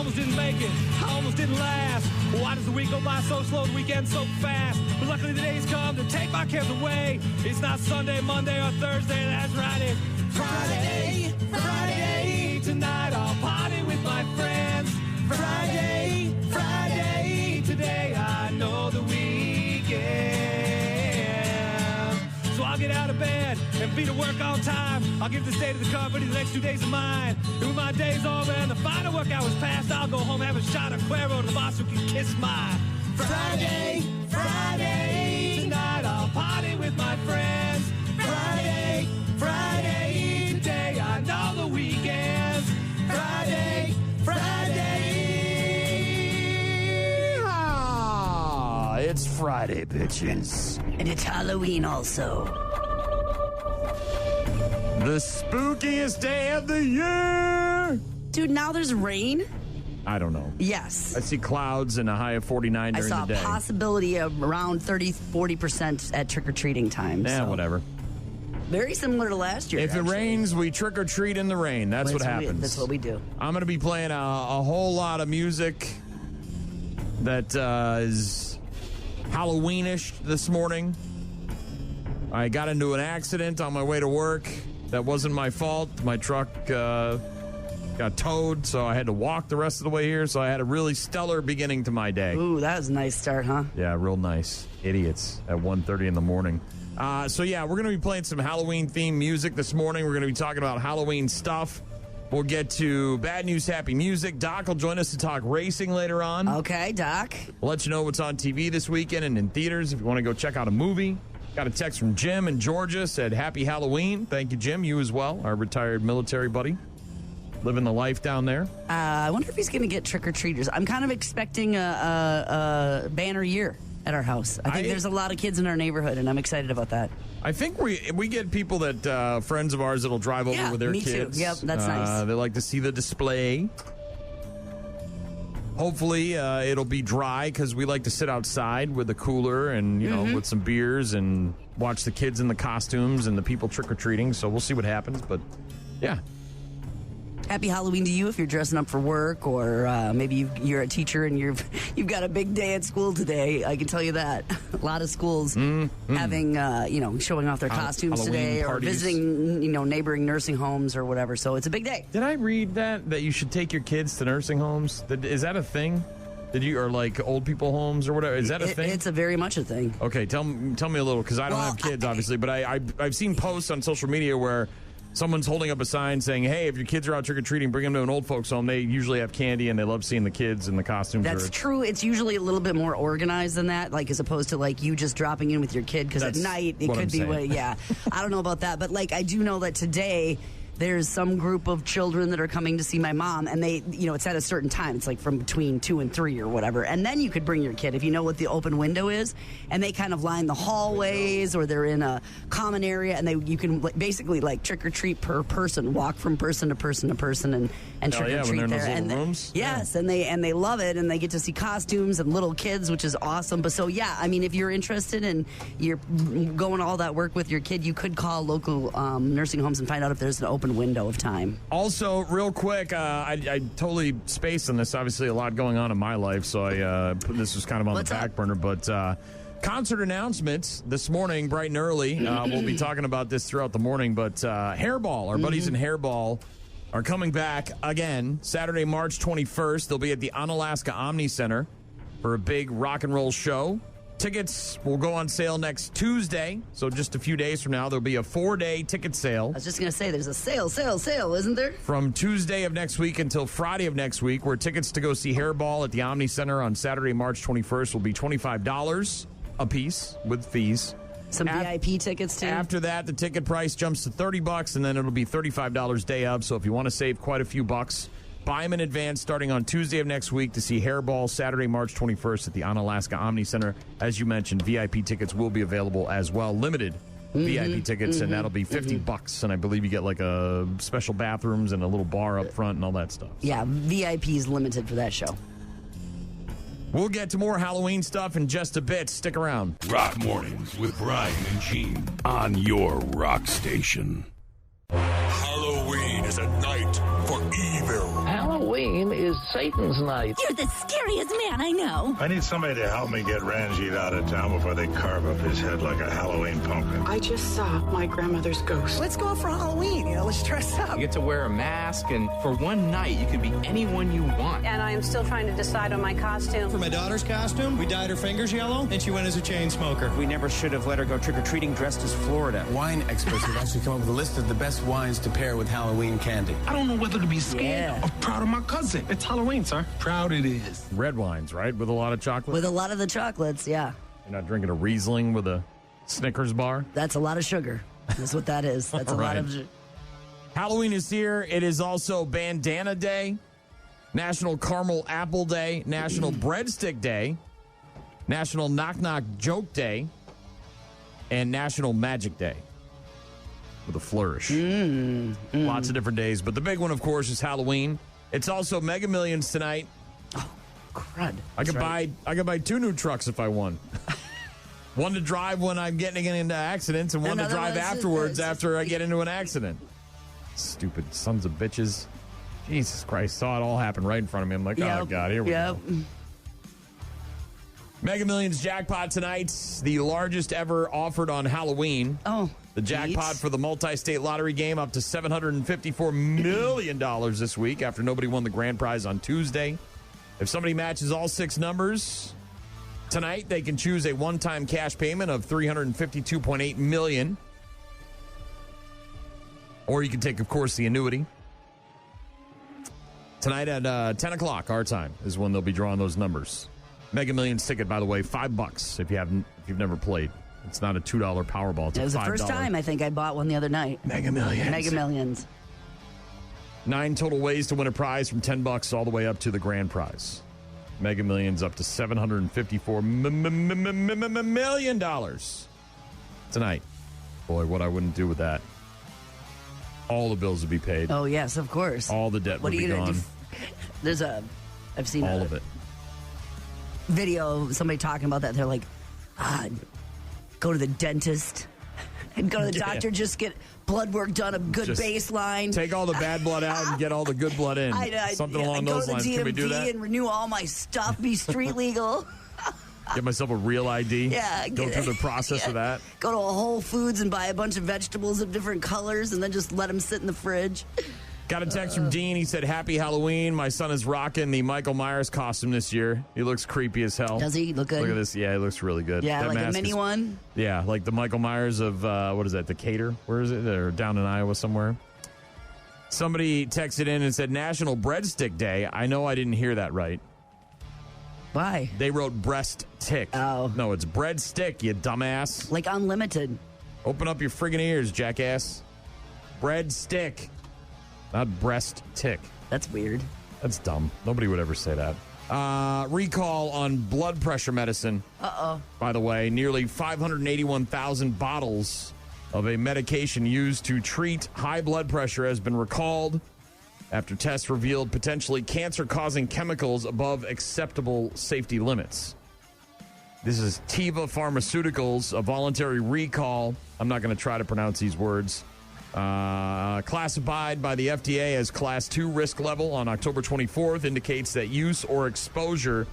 almost didn't make it. I almost didn't last. Why does the week go by so slow, the weekend so fast? But luckily the day's come to take my cares away. It's not Sunday, Monday, or Thursday. That's right, it's Friday. Friday. Tonight I'll party with my friends. Friday. Friday. Today I know the weekend. So I'll get out of bed and be to work on time. I'll give this day to the company, the next 2 days of mine. And when my day's over and the final work hour's past, I'll go home, have a shot of Cuervo to the boss who can kiss my Friday. Friday. Tonight I'll party with my friends. Friday. Friday. Today I know the weekends. Friday. Friday. Ah, it's Friday, bitches. And it's Halloween also. The spookiest day of the year. Dude, now there's rain? I don't know. Yes. I see clouds and a high of 49 during the day. I saw a possibility of around 30-40% at trick-or-treating time. Yeah, whatever. Very similar to last year. If it rains, we trick-or-treat in the rain. That's what happens. That's what we do. I'm going to be playing a whole lot of music that is Halloweenish this morning. I got into an accident on my way to work. That wasn't my fault. My truck got towed, so I had to walk the rest of the way here. So I had a really stellar beginning to my day. Ooh, that was a nice start, huh? Yeah, real nice. Idiots at 1:30 in the morning. So yeah, we're going to be playing some Halloween-themed music this morning. We're going to be talking about Halloween stuff. We'll get to bad news, happy music. Doc will join us to talk racing later on. Okay, Doc. We'll let you know what's on TV this weekend and in theaters if you want to go check out a movie. Got a text from Jim in Georgia, said, Happy Halloween. Thank you, Jim. You as well, our retired military buddy. Living the life down there. I wonder if he's going to get trick-or-treaters. I'm kind of expecting a banner year at our house. I think there's a lot of kids in our neighborhood, and I'm excited about that. I think we get people that, friends of ours that'll drive over with their kids. Yeah, me too. Yep, that's nice. They like to see the display. Hopefully, it'll be dry because we like to sit outside with a cooler and, you know, with some beers and watch the kids in the costumes and the people trick-or-treating. So we'll see what happens. But, yeah. Happy Halloween to you if you're dressing up for work, or maybe you're a teacher and you've got a big day at school today. I can tell you that. A lot of schools having, showing off their costumes Halloween today parties. or visiting, neighboring nursing homes or whatever. So it's a big day. Did I read that you should take your kids to nursing homes? Is that a thing? Or like old people homes or whatever? Is that a thing? It's a very much a thing. Okay, tell me a little, because I don't have kids, obviously, but I've seen posts on social media where someone's holding up a sign saying, hey, if your kids are out trick-or-treating, bring them to an old folks home. They usually have candy, and they love seeing the kids in the costumes. That's true. It's usually a little bit more organized than that, like as opposed to like you just dropping in with your kid, because at night it could be, I don't know about that. But like I do know that today there's some group of children that are coming to see my mom, and they, it's at a certain time. It's like from between 2 and 3 or whatever. And then you could bring your kid if you know what the open window is, and they kind of line the hallways, or they're in a common area, and you can basically like trick or treat per person, walk from person to person to person, and trick or treat there. And rooms. Yes, and they love it, and they get to see costumes and little kids, which is awesome. But so yeah, I mean, if you're interested and you're going all that work with your kid, you could call local nursing homes and find out if there's an open window of time. Also, real quick, I totally spaced on this. Obviously, a lot going on in my life, so this was kind of on the back burner. But concert announcements this morning, bright and early. We'll be talking about this throughout the morning. But Hairball, our buddies in Hairball, are coming back again Saturday, March 21st. They'll be at the Onalaska Omni Center for a big rock and roll show. Tickets will go on sale next Tuesday, so just a few days from now. There'll be a 4-day ticket sale. I was just going to say, there's a sale, isn't there? From Tuesday of next week until Friday of next week, where tickets to go see Hairball at the Omni Center on Saturday, March 21st will be $25 a piece with fees. Some VIP tickets, too. After that, the ticket price jumps to $30, and then it'll be $35 day of. So if you want to save quite a few bucks, buy them in advance starting on Tuesday of next week to see Hairball Saturday, March 21st at the Onalaska Omni Center. As you mentioned, VIP tickets will be available as well. Limited VIP tickets, and that'll be $50. And I believe you get like a special bathrooms and a little bar up front and all that stuff. So. Yeah, VIP is limited for that show. We'll get to more Halloween stuff in just a bit. Stick around. Rock Mornings with Brian and Gene on your rock station. Halloween is a night for evil. Halloween is is Satan's night. You're the scariest man I know. I need somebody to help me get Ranjit out of town before they carve up his head like a Halloween pumpkin. I just saw my grandmother's ghost. Let's go out for Halloween. Let's dress up. You get to wear a mask, and for one night, you can be anyone you want. And I am still trying to decide on my costume. For my daughter's costume, we dyed her fingers yellow, and she went as a chain smoker. We never should have let her go trick-or-treating dressed as Florida. Wine experts have actually come up with a list of the best wines to pair with Halloween candy. I don't know whether to be scared or proud of my cousin. It's Halloween, sir. Proud it is. Red wines, right? With a lot of chocolate? With a lot of the chocolates, yeah. You're not drinking a Riesling with a Snickers bar? That's a lot of sugar. That's what that is. That's a lot of... Halloween is here. It is also Bandana Day, National Caramel Apple Day, National Breadstick Day, National Knock Knock Joke Day, and National Magic Day. With a flourish. Lots of different days. But the big one, of course, is Halloween. It's also Mega Millions tonight. Oh, crud. I could buy 2 new trucks if I won. One to drive when I'm getting into accidents, and one to drive afterwards after I get into an accident. Stupid sons of bitches. Jesus Christ. Saw it all happen right in front of me. I'm like, oh, God, here we go. Mega Millions jackpot tonight. The largest ever offered on Halloween. Oh, the jackpot for the multi-state lottery game up to $754 million this week after nobody won the grand prize on Tuesday. If somebody matches all 6 numbers tonight, they can choose a one-time cash payment of $352.8 million. Or you can take, of course, the annuity. Tonight at 10 o'clock, our time, is when they'll be drawing those numbers. Mega Millions ticket, by the way, $5 if you've never played. It's not a $2 Powerball. It's it was $5. the first time I think I bought one the other night. Mega Millions. Mega Millions. 9 total ways to win a prize from $10 all the way up to the grand prize. Mega Millions up to $754 million tonight. Boy, what I wouldn't do with that. All the bills would be paid. Oh, yes, of course. All the debt would be gone. I've seen all of it. Video of somebody talking about that. They're like, go to the dentist and go to the doctor, just get blood work done, a good baseline. Take all the bad blood out and get all the good blood in. Something along those lines. Can we do that? And renew all my stuff, be street legal. Get myself a real ID. Yeah. Go through the process of that. Go to a Whole Foods and buy a bunch of vegetables of different colors and then just let them sit in the fridge. Got a text from Dean. He said, Happy Halloween. My son is rocking the Michael Myers costume this year. He looks creepy as hell. Does he look good? Look at this. Yeah, he looks really good. Yeah, that like a mini one? Yeah, like the Michael Myers of, what is that, Decatur? Where is it? Or down in Iowa somewhere. Somebody texted in and said, National Breadstick Day. I know I didn't hear that right. Why? They wrote breast tick. Oh. No, it's breadstick, you dumbass. Like unlimited. Open up your friggin' ears, jackass. Breadstick. Not breast tick. That's weird. That's dumb. Nobody would ever say that. Recall on blood pressure medicine. Uh-oh. By the way, nearly 581,000 bottles of a medication used to treat high blood pressure has been recalled after tests revealed potentially cancer-causing chemicals above acceptable safety limits. This is Teva Pharmaceuticals, a voluntary recall. I'm not going to try to pronounce these words. Classified by the FDA as Class 2 risk level on October 24th, indicates that use or exposure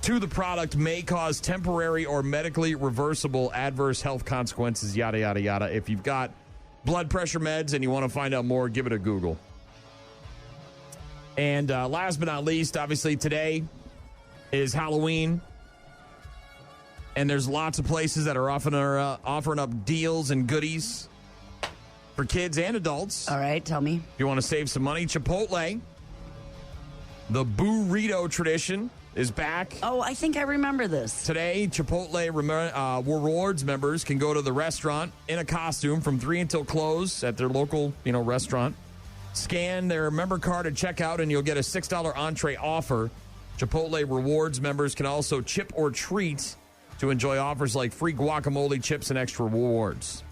to the product may cause temporary or medically reversible adverse health consequences, yada, yada, yada. If you've got blood pressure meds and you want to find out more, give it a Google. And last but not least, obviously today is Halloween. And there's lots of places that are offering up deals and goodies for kids and adults. All right, tell me. If you want to save some money, Chipotle, the burrito tradition is back. Oh, I think I remember this. Today, Chipotle rewards members can go to the restaurant in a costume from 3 until close at their local, restaurant. Scan their member card at checkout, and you'll get a $6 entree offer. Chipotle rewards members can also chip or treat to enjoy offers like free guacamole chips and extra rewards.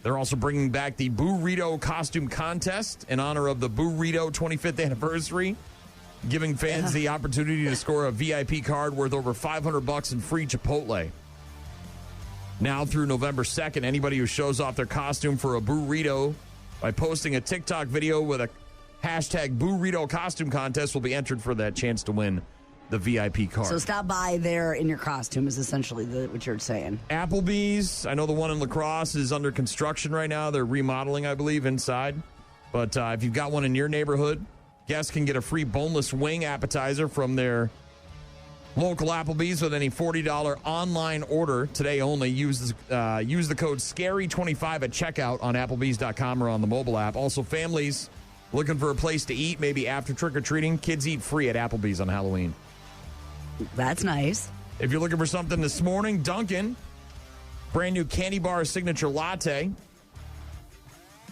They're also bringing back the Burrito Costume Contest in honor of the Burrito 25th anniversary, giving fans the opportunity to score a VIP card worth over $500 in free Chipotle. Now through November 2nd, anybody who shows off their costume for a burrito by posting a TikTok video with a Hashtag Burrito Costume Contest will be entered for that chance to win the VIP card. So stop by there in your costume is essentially what you're saying. Applebee's, I know the one in La Crosse is under construction right now. They're remodeling, I believe, inside. But if you've got one in your neighborhood, guests can get a free boneless wing appetizer from their local Applebee's with any $40 online order today only. Use the code SCARY25 at checkout on Applebee's.com or on the mobile app. Also, families looking for a place to eat, maybe after trick-or-treating, kids eat free at Applebee's on Halloween. That's nice. If you're looking for something this morning, Dunkin', brand new candy bar signature latte.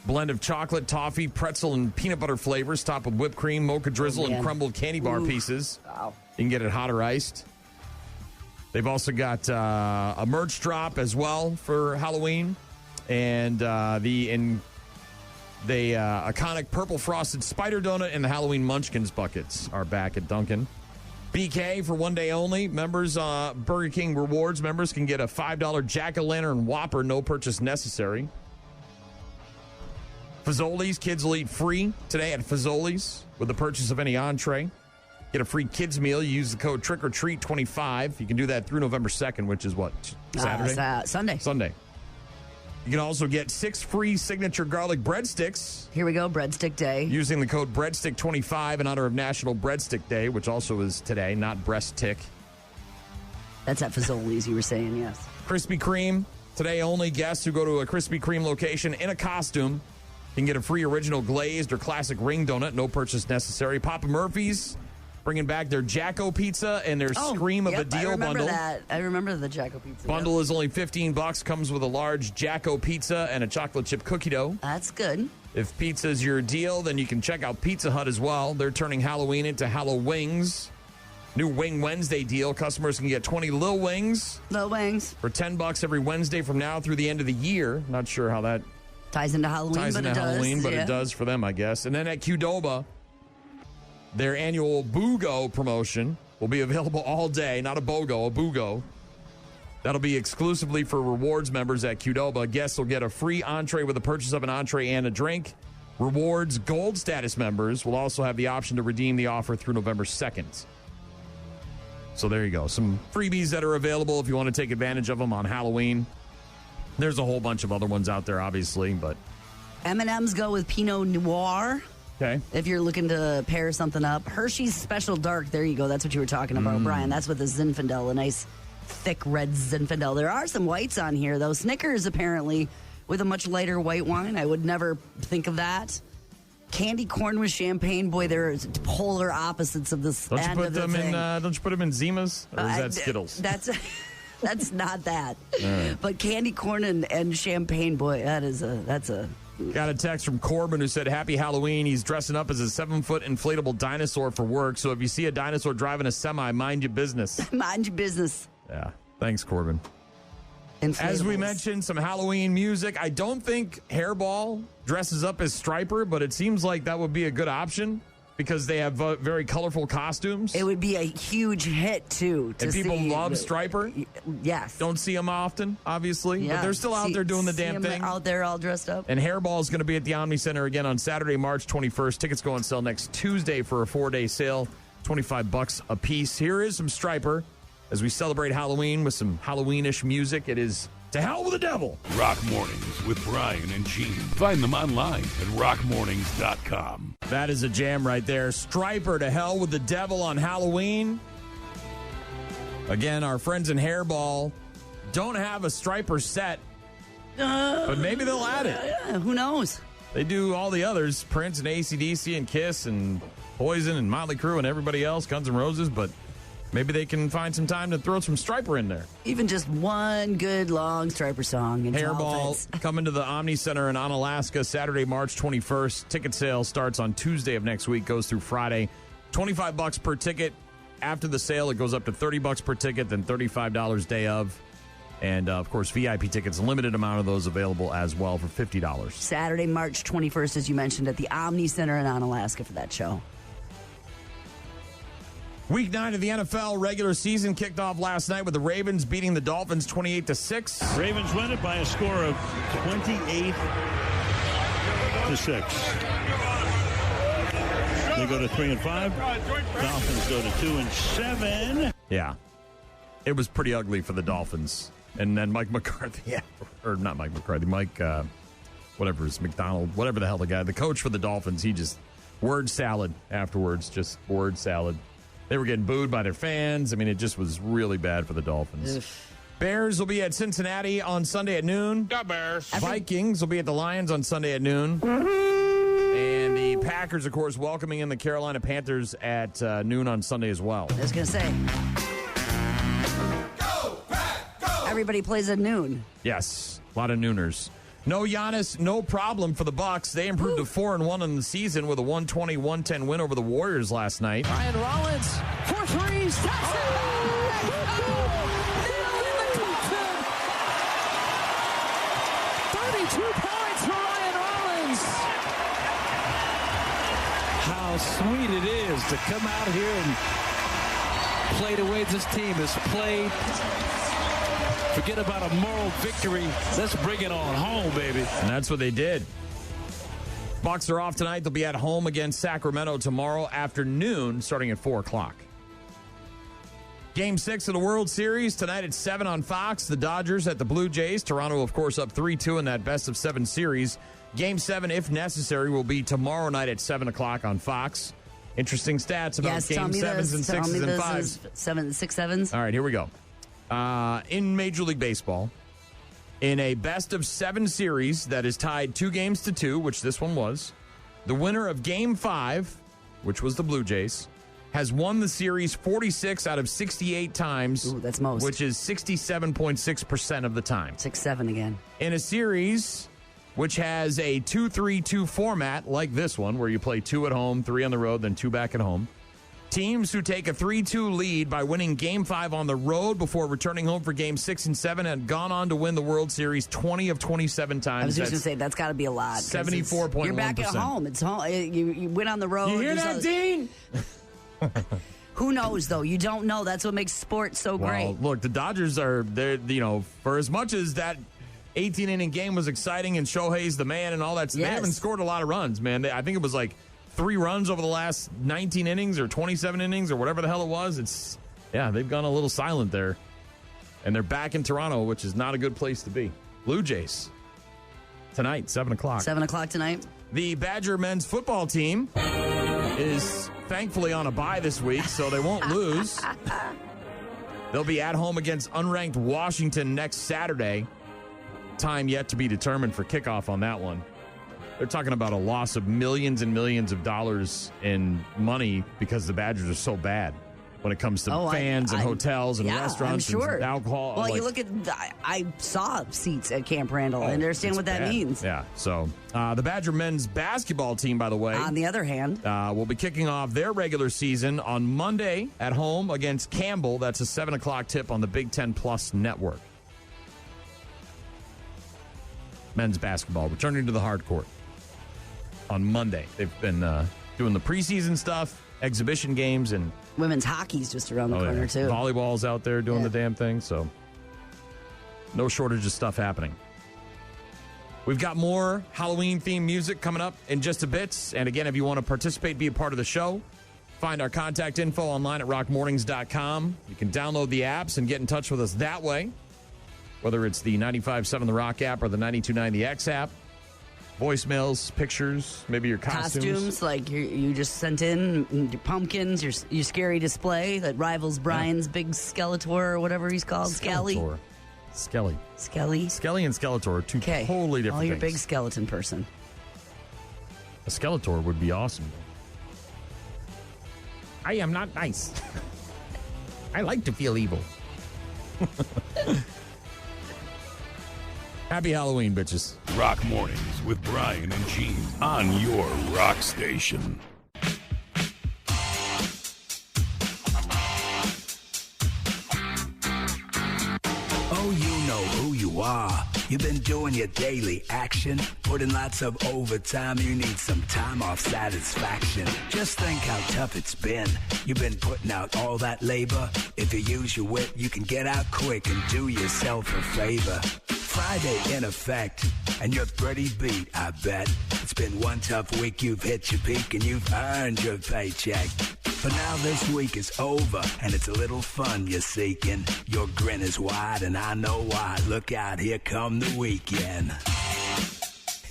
Blend of chocolate, toffee, pretzel, and peanut butter flavors, topped with whipped cream, mocha drizzle, and crumbled candy bar pieces. Wow. You can get it hot or iced. They've also got a merch drop as well for Halloween. And the iconic purple frosted spider donut and the Halloween Munchkins buckets are back at Dunkin'. BK for one day only. Members, Burger King Rewards members can get a $5 Jack-o'-lantern Whopper, no purchase necessary. Fazoli's, kids will eat free today at Fazoli's with the purchase of any entree. Get a free kids meal. You use the code TRICKORTREAT25. You can do that through November 2nd, which is what? Saturday? Sunday. You can also get 6 free signature garlic breadsticks. Here we go, Breadstick Day. Using the code BreadStick25 in honor of National Breadstick Day, which also is today, not breast tick. That's at Fazoli's, you were saying, yes. Krispy Kreme. Today only guests who go to a Krispy Kreme location in a costume can get a free original glazed or classic ring donut, no purchase necessary. Papa Murphy's bringing back their Jacko Pizza and their Scream of a Deal bundle. I remember the Jacko Pizza. Bundle is only $15. Comes with a large Jacko Pizza and a chocolate chip cookie dough. That's good. If pizza's your deal, then you can check out Pizza Hut as well. They're turning Halloween into Hallowings. New Wing Wednesday deal. Customers can get 20 Lil Wings. Lil Wings. For $10 every Wednesday from now through the end of the year. Not sure how that ties into Halloween, but it does for them, I guess. And then at Qdoba, their annual BOGO promotion will be available all day. Not a BOGO, a BOGO. That'll be exclusively for rewards members at Qdoba. Guests will get a free entree with the purchase of an entree and a drink. Rewards Gold status members will also have the option to redeem the offer through November 2nd. So there you go. Some freebies that are available if you want to take advantage of them on Halloween. There's a whole bunch of other ones out there, obviously, but M&M's go with Pinot Noir. Okay. If you're looking to pair something up. Hershey's Special Dark. There you go. That's what you were talking about, Brian. That's with the Zinfandel, a nice thick red Zinfandel. There are some whites on here, though. Snickers, apparently, with a much lighter white wine. I would never think of that. Candy corn with champagne. Boy, they're polar opposites of this. Don't you put them in Zimas? Or is that Skittles? That's not that. But candy corn and champagne, boy, that's a. Got a text from Corbin who said, Happy Halloween. He's dressing up as a 7-foot inflatable dinosaur for work. So if you see a dinosaur driving a semi, mind your business. Mind your business. Yeah. Thanks, Corbin. As we mentioned, some Halloween music. I don't think Hairball dresses up as Striper, but it seems like that would be a good option because they have very colorful costumes. It would be a huge hit, too. And people love Striper. Yes. Don't see them often, obviously. Yeah. But they're still out there doing the damn thing. Out there all dressed up. And Hairball is going to be at the Omni Center again on Saturday, March 21st. Tickets go on sale next Tuesday for a 4-day sale. $25 a piece. Here is some Striper as we celebrate Halloween with some Halloweenish music. It is To Hell with the Devil. Rock Mornings with Brian and Gene. Find them online at rockmornings.com. That is a jam right there. Striper, To Hell with the Devil on Halloween. Again, our friends in Hairball don't have a Striper set, but maybe they'll add it. Who knows? They do all the others, Prince and AC/DC and Kiss and Poison and Motley Crue and everybody else, Guns N' Roses, but maybe they can find some time to throw some Striper in there. Even just one good long Striper song. Hairball coming to the Omni Center in Onalaska Saturday, March 21st. Ticket sale starts on Tuesday of next week, goes through Friday. $25 per ticket. After the sale, it goes up to $30 per ticket, then $35 day of. And, of course, VIP tickets, limited amount of those available as well for $50. Saturday, March 21st, as you mentioned, at the Omni Center in Onalaska for that show. Week 9 of the NFL regular season kicked off last night with the Ravens beating the Dolphins 28-6. Ravens win it by a score of 28-6. They go to 3-5. Dolphins go to 2-7. Yeah. It was pretty ugly for the Dolphins. And then Mike McCarthy, or not Mike McCarthy, whatever it's McDonald, whatever the hell the coach for the Dolphins, he just word salad afterwards, just word salad. They were getting booed by their fans. I mean, it just was really bad for the Dolphins. Ugh. Bears will be at Cincinnati on Sunday at noon. Go Bears. Vikings will be at the Lions on Sunday at noon. And the Packers, of course, welcoming in the Carolina Panthers at noon on Sunday as well. I was going to say. Go, Pack, go! Everybody plays at noon. Yes, a lot of nooners. No Giannis, no problem for the Bucks. They improved to 4-1 in the season with a 120-110 win over the Warriors last night. Ryan Rollins, 4 threes, touchdown! Nailed in the coffin! 32 points for Ryan Rollins. How sweet it is to come out here and play the way this team has played. Forget about a moral victory. Let's bring it on home, baby. And that's what they did. Bucks are off tonight. They'll be at home against Sacramento tomorrow afternoon, starting at 4 o'clock. Game 6 of the World Series tonight at 7 on Fox. The Dodgers at the Blue Jays. Toronto, of course, up 3-2 in that best-of-7 series. Game 7, if necessary, will be tomorrow night at 7 o'clock on Fox. Interesting stats about Game 7s and 6s and 5s. 6 sevens. All right, here we go. In Major League Baseball, in a best-of-7 series that is tied 2-2, which this one was, the winner of Game 5, which was the Blue Jays, has won the series 46 out of 68 times. Ooh, that's most. Which is 67.6% of the time. 6-7 again. In a series which has a 2-3-2 format like this one, where you play 2 at home, 3 on the road, then 2 back at home, teams who take a 3-2 lead by winning Game 5 on the road before returning home for Game 6 and 7 have gone on to win the World Series 20 of 27 times. I was just going to say, that's got to be a lot. 74.1%. You're back at home. It's home. You went on the road. You hear that, Dean? Who knows, though? You don't know. That's what makes sports so great. Look, the Dodgers are, for as much as that 18-inning game was exciting and Shohei's the man and all that, they haven't scored a lot of runs, man. I think it was like 3 runs over the last 19 innings or 27 innings or whatever the hell it was. They've gone a little silent there. And they're back in Toronto, which is not a good place to be. Blue Jays tonight, 7 o'clock. 7 o'clock tonight. The Badger men's football team is thankfully on a bye this week, so they won't lose. They'll be at home against unranked Washington next Saturday. Time yet to be determined for kickoff on that one. They're talking about a loss of millions and millions of dollars in money because the Badgers are so bad when it comes to fans and hotels and restaurants and alcohol. Well, you look at, I saw seats at Camp Randall. I understand what that means. Yeah. So the Badger men's basketball team, by the way, on the other hand, will be kicking off their regular season on Monday at home against Campbell. That's a 7 o'clock tip on the Big Ten Plus network. Men's basketball returning to the hard court on Monday. They've been doing the preseason stuff, exhibition games, and women's hockey's just around the corner, too. Volleyball's out there doing the damn thing, so no shortage of stuff happening. We've got more Halloween-themed music coming up in just a bit. And again, if you want to participate, be a part of the show, find our contact info online at rockmornings.com. You can download the apps and get in touch with us that way, whether it's the 95.7 The Rock app or the 92.9 The X app. Voicemails, pictures, maybe your costumes. Like you just sent in your pumpkins, your scary display that rivals Brian's big Skeletor or whatever he's called. Skelly and Skeletor are two totally different things. Your things. big skeleton person. A Skeletor would be awesome. I am not nice. I like to feel evil. Happy Halloween, bitches. Rock Mornings with Brian and Gene on your rock station. Oh, you know who you are. You've been doing your daily action, putting lots of overtime. You need some time off satisfaction. Just think how tough it's been. You've been putting out all that labor. If you use your wit, you can get out quick and do yourself a favor. Friday in effect, and you're pretty beat, I bet. It's been one tough week, you've hit your peak, and you've earned your paycheck. But now this week is over, and it's a little fun you're seeking. Your grin is wide, and I know why. Look out, here come the weekend.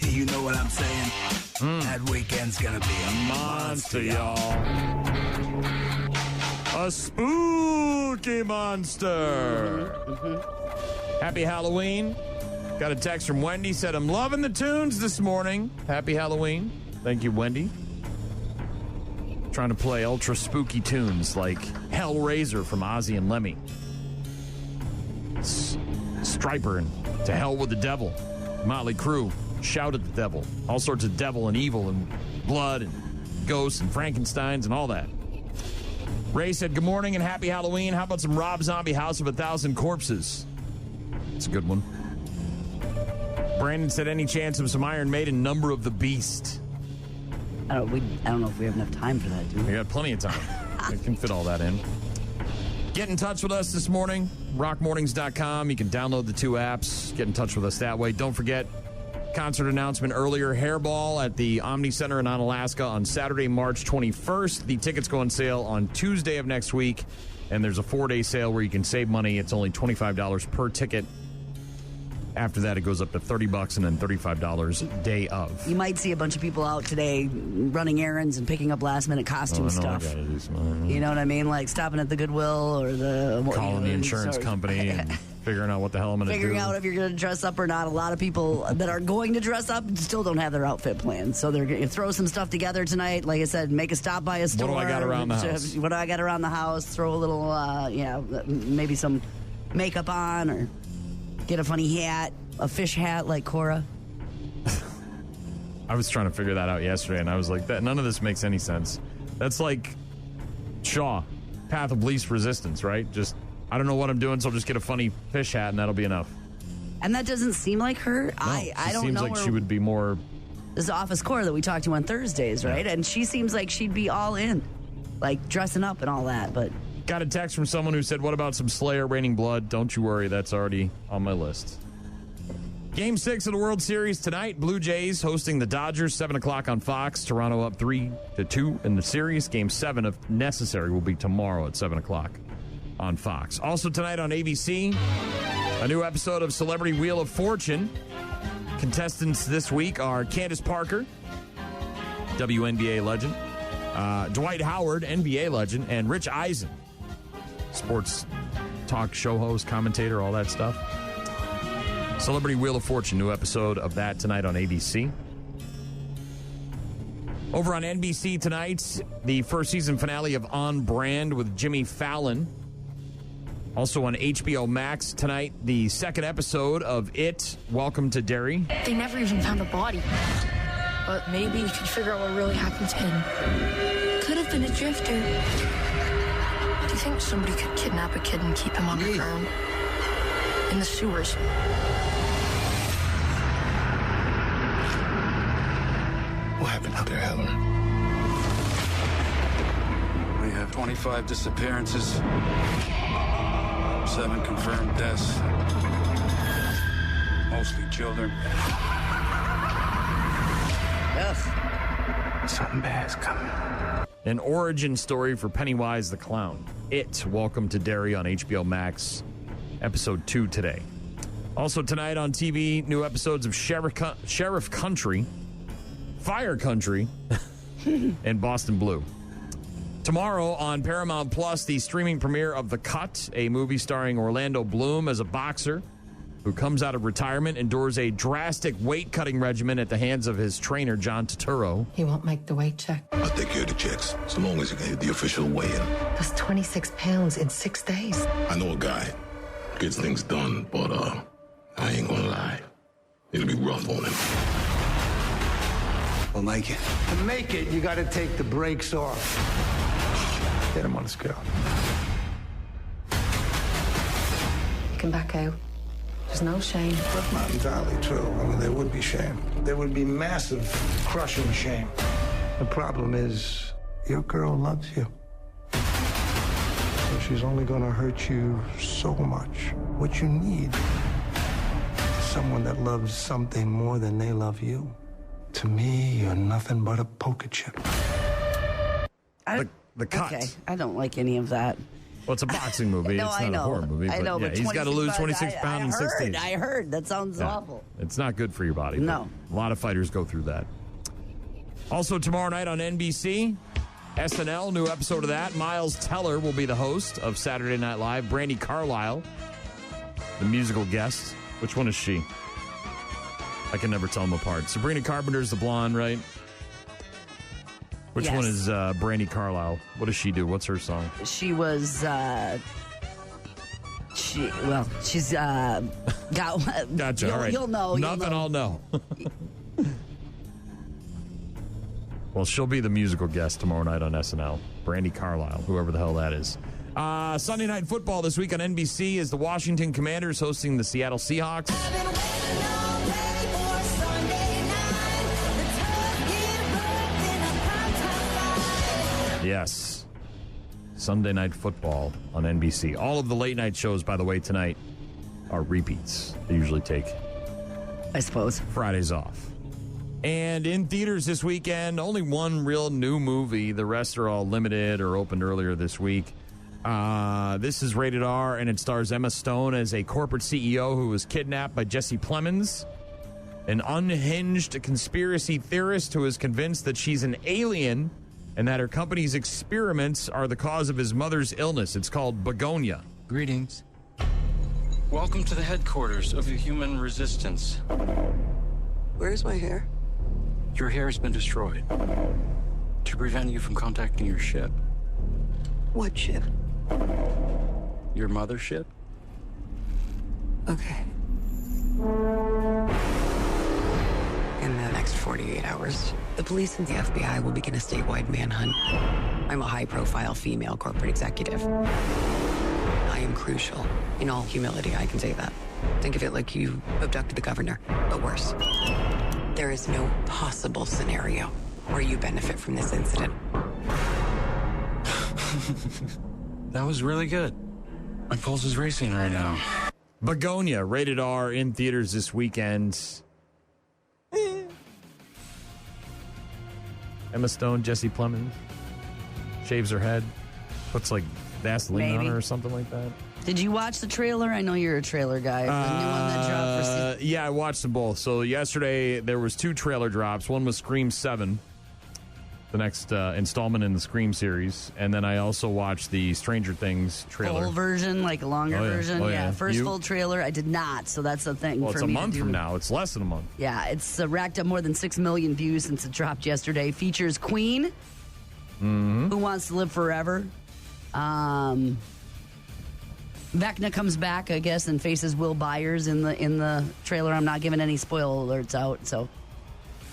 You know what I'm saying? That weekend's gonna be a monster, y'all. A spooky monster. Happy Halloween. Got a text from Wendy, said, I'm loving the tunes this morning. Happy Halloween. Thank you, Wendy. Trying to play ultra spooky tunes like Hellraiser from Ozzy and Lemmy. Striper and To Hell with the Devil. Motley Crue, Shout at the Devil. All sorts of devil and evil and blood and ghosts and Frankensteins and all that. Ray said, good morning and happy Halloween. How about some Rob Zombie House of 1,000 Corpses? It's a good one. Brandon said, any chance of some Iron Maiden, Number of the Beast? I don't know if we have enough time for that, do we? We got plenty of time. We can fit all that in. Get in touch with us this morning, rockmornings.com. You can download the 2 apps. Get in touch with us that way. Don't forget, concert announcement earlier, Hairball at the Omni Center in Onalaska on Saturday, March 21st. The tickets go on sale on Tuesday of next week, and there's a 4-day sale where you can save money. It's only $25 per ticket. After that, it goes up to $30 and then $35 day of. You might see a bunch of people out today running errands and picking up last-minute costume stuff. I gotta do some, you know what I mean? Like stopping at the Goodwill or the... calling the insurance company and figuring out what the hell I'm going to do. Figuring out if you're going to dress up or not. A lot of people that are going to dress up still don't have their outfit planned. So they're going to throw some stuff together tonight. Like I said, make a stop by a store. What do I got around the house? What do I got around the house? Throw a little, maybe some makeup on or... get a funny hat, a fish hat like Cora. I was trying to figure that out yesterday, and I was like, none of this makes any sense. That's like Shaw, Path of Least Resistance, right? Just, I don't know what I'm doing, so I'll just get a funny fish hat, and that'll be enough. And that doesn't seem like her. No, I don't seems know. Like she would be more... This is Office Cora that we talked to on Thursdays, right? Yeah. And she seems like she'd be all in, like dressing up and all that, but... Got a text from someone who said, what about some Slayer, Raining Blood? Don't you worry, that's already on my list. Game 6 of the World Series tonight. Blue Jays hosting the Dodgers, 7 o'clock on Fox. Toronto up 3-2 in the series. Game 7, if necessary, will be tomorrow at 7 o'clock on Fox. Also tonight on ABC, a new episode of Celebrity Wheel of Fortune. Contestants this week are Candace Parker, WNBA legend, Dwight Howard, NBA legend, and Rich Eisen, sports talk show host, commentator, all that stuff. Celebrity Wheel of Fortune, new episode of that tonight on ABC. Over on NBC tonight, the first season finale of On Brand with Jimmy Fallon. Also on HBO Max tonight, the second episode of It, Welcome to Derry. They never even found a body. But maybe we could figure out what really happened to him. Could have been a drifter. Do you think somebody could kidnap a kid and keep him underground? In the sewers? What happened out there, Helen? We have 25 disappearances, 7 confirmed deaths, mostly children. Something bad's coming. An origin story for Pennywise the Clown. It, Welcome to Derry on HBO Max, episode 2 today. Also tonight on TV, new episodes of Sheriff Country, Fire Country, and Boston Blue. Tomorrow on Paramount Plus, the streaming premiere of The Cut, a movie starring Orlando Bloom as a boxer who comes out of retirement, endures a drastic weight-cutting regimen at the hands of his trainer, John Turturro. He won't make the weight check. I'll take care of the checks, so long as you can hit the official weigh-in. That's 26 pounds in 6 days. I know a guy gets things done, but I ain't gonna lie. It'll be rough on him. We'll make it. To make it, you gotta take the brakes off. Get him on the scale. You can back out. There's no shame. That's not entirely true. I mean, there would be shame. There would be massive, crushing shame. The problem is, your girl loves you. So she's only gonna hurt you so much. What you need is someone that loves something more than they love you. To me, you're nothing but a poker chip. The Cut. Okay, I don't like any of that. Well, it's a boxing movie. No, it's I not know. a horror movie. I know, but he's got to lose 26 pounds in 6 days. I heard. That sounds awful. It's not good for your body. No. A lot of fighters go through that. Also, tomorrow night on NBC, SNL, new episode of that. Miles Teller will be the host of Saturday Night Live. Brandi Carlile, the musical guest. Which one is she? I can never tell them apart. Sabrina Carpenter's the blonde, right? Which one is Brandi Carlile? What does she do? What's her song? She was, she's got... Gotcha, all right. You'll know. Nothing I'll know. Well, she'll be the musical guest tomorrow night on SNL. Brandi Carlile, whoever the hell that is. Sunday Night Football this week on NBC is the Washington Commanders hosting the Seattle Seahawks. Yes. Sunday Night Football on NBC. All of the late night shows, by the way, tonight are repeats. They usually take, I suppose, Fridays off. And in theaters this weekend, only one real new movie. The rest are all limited or opened earlier this week. This is rated R, and it stars Emma Stone as a corporate CEO who was kidnapped by Jesse Plemons, an unhinged conspiracy theorist who is convinced that she's an alien and that her company's experiments are the cause of his mother's illness. It's called Begonia. Greetings. Welcome to the headquarters of the human resistance. Where's my hair? Your hair has been destroyed to prevent you from contacting your ship. What ship? Your mothership? Okay. In the next 48 hours, the police and the FBI will begin a statewide manhunt. I'm a high-profile female corporate executive. I am crucial. In all humility, I can say that. Think of it like you abducted the governor, but worse. There is no possible scenario where you benefit from this incident. That was really good. My pulse is racing right now. Begonia, rated R, in theaters this weekend. Emma Stone, Jesse Plemons, shaves her head, puts like Vaseline on her or something like that. Did you watch the trailer? I know you're a trailer guy. For the new one that dropped for season. Yeah, I watched them both. So yesterday there was 2 trailer drops. One was Scream 7, the next installment in the Scream series, and then I also watched the Stranger Things trailer. Full version, like a longer version. Oh, yeah. First full trailer, I did not. So that's the thing. Well, for it's a me month from now. It's less than a month. Yeah, it's racked up more than 6 million views since it dropped yesterday. Features Queen, Who Wants to Live Forever. Vecna comes back, I guess, and faces Will Byers in the trailer. I'm not giving any spoiler alerts out, so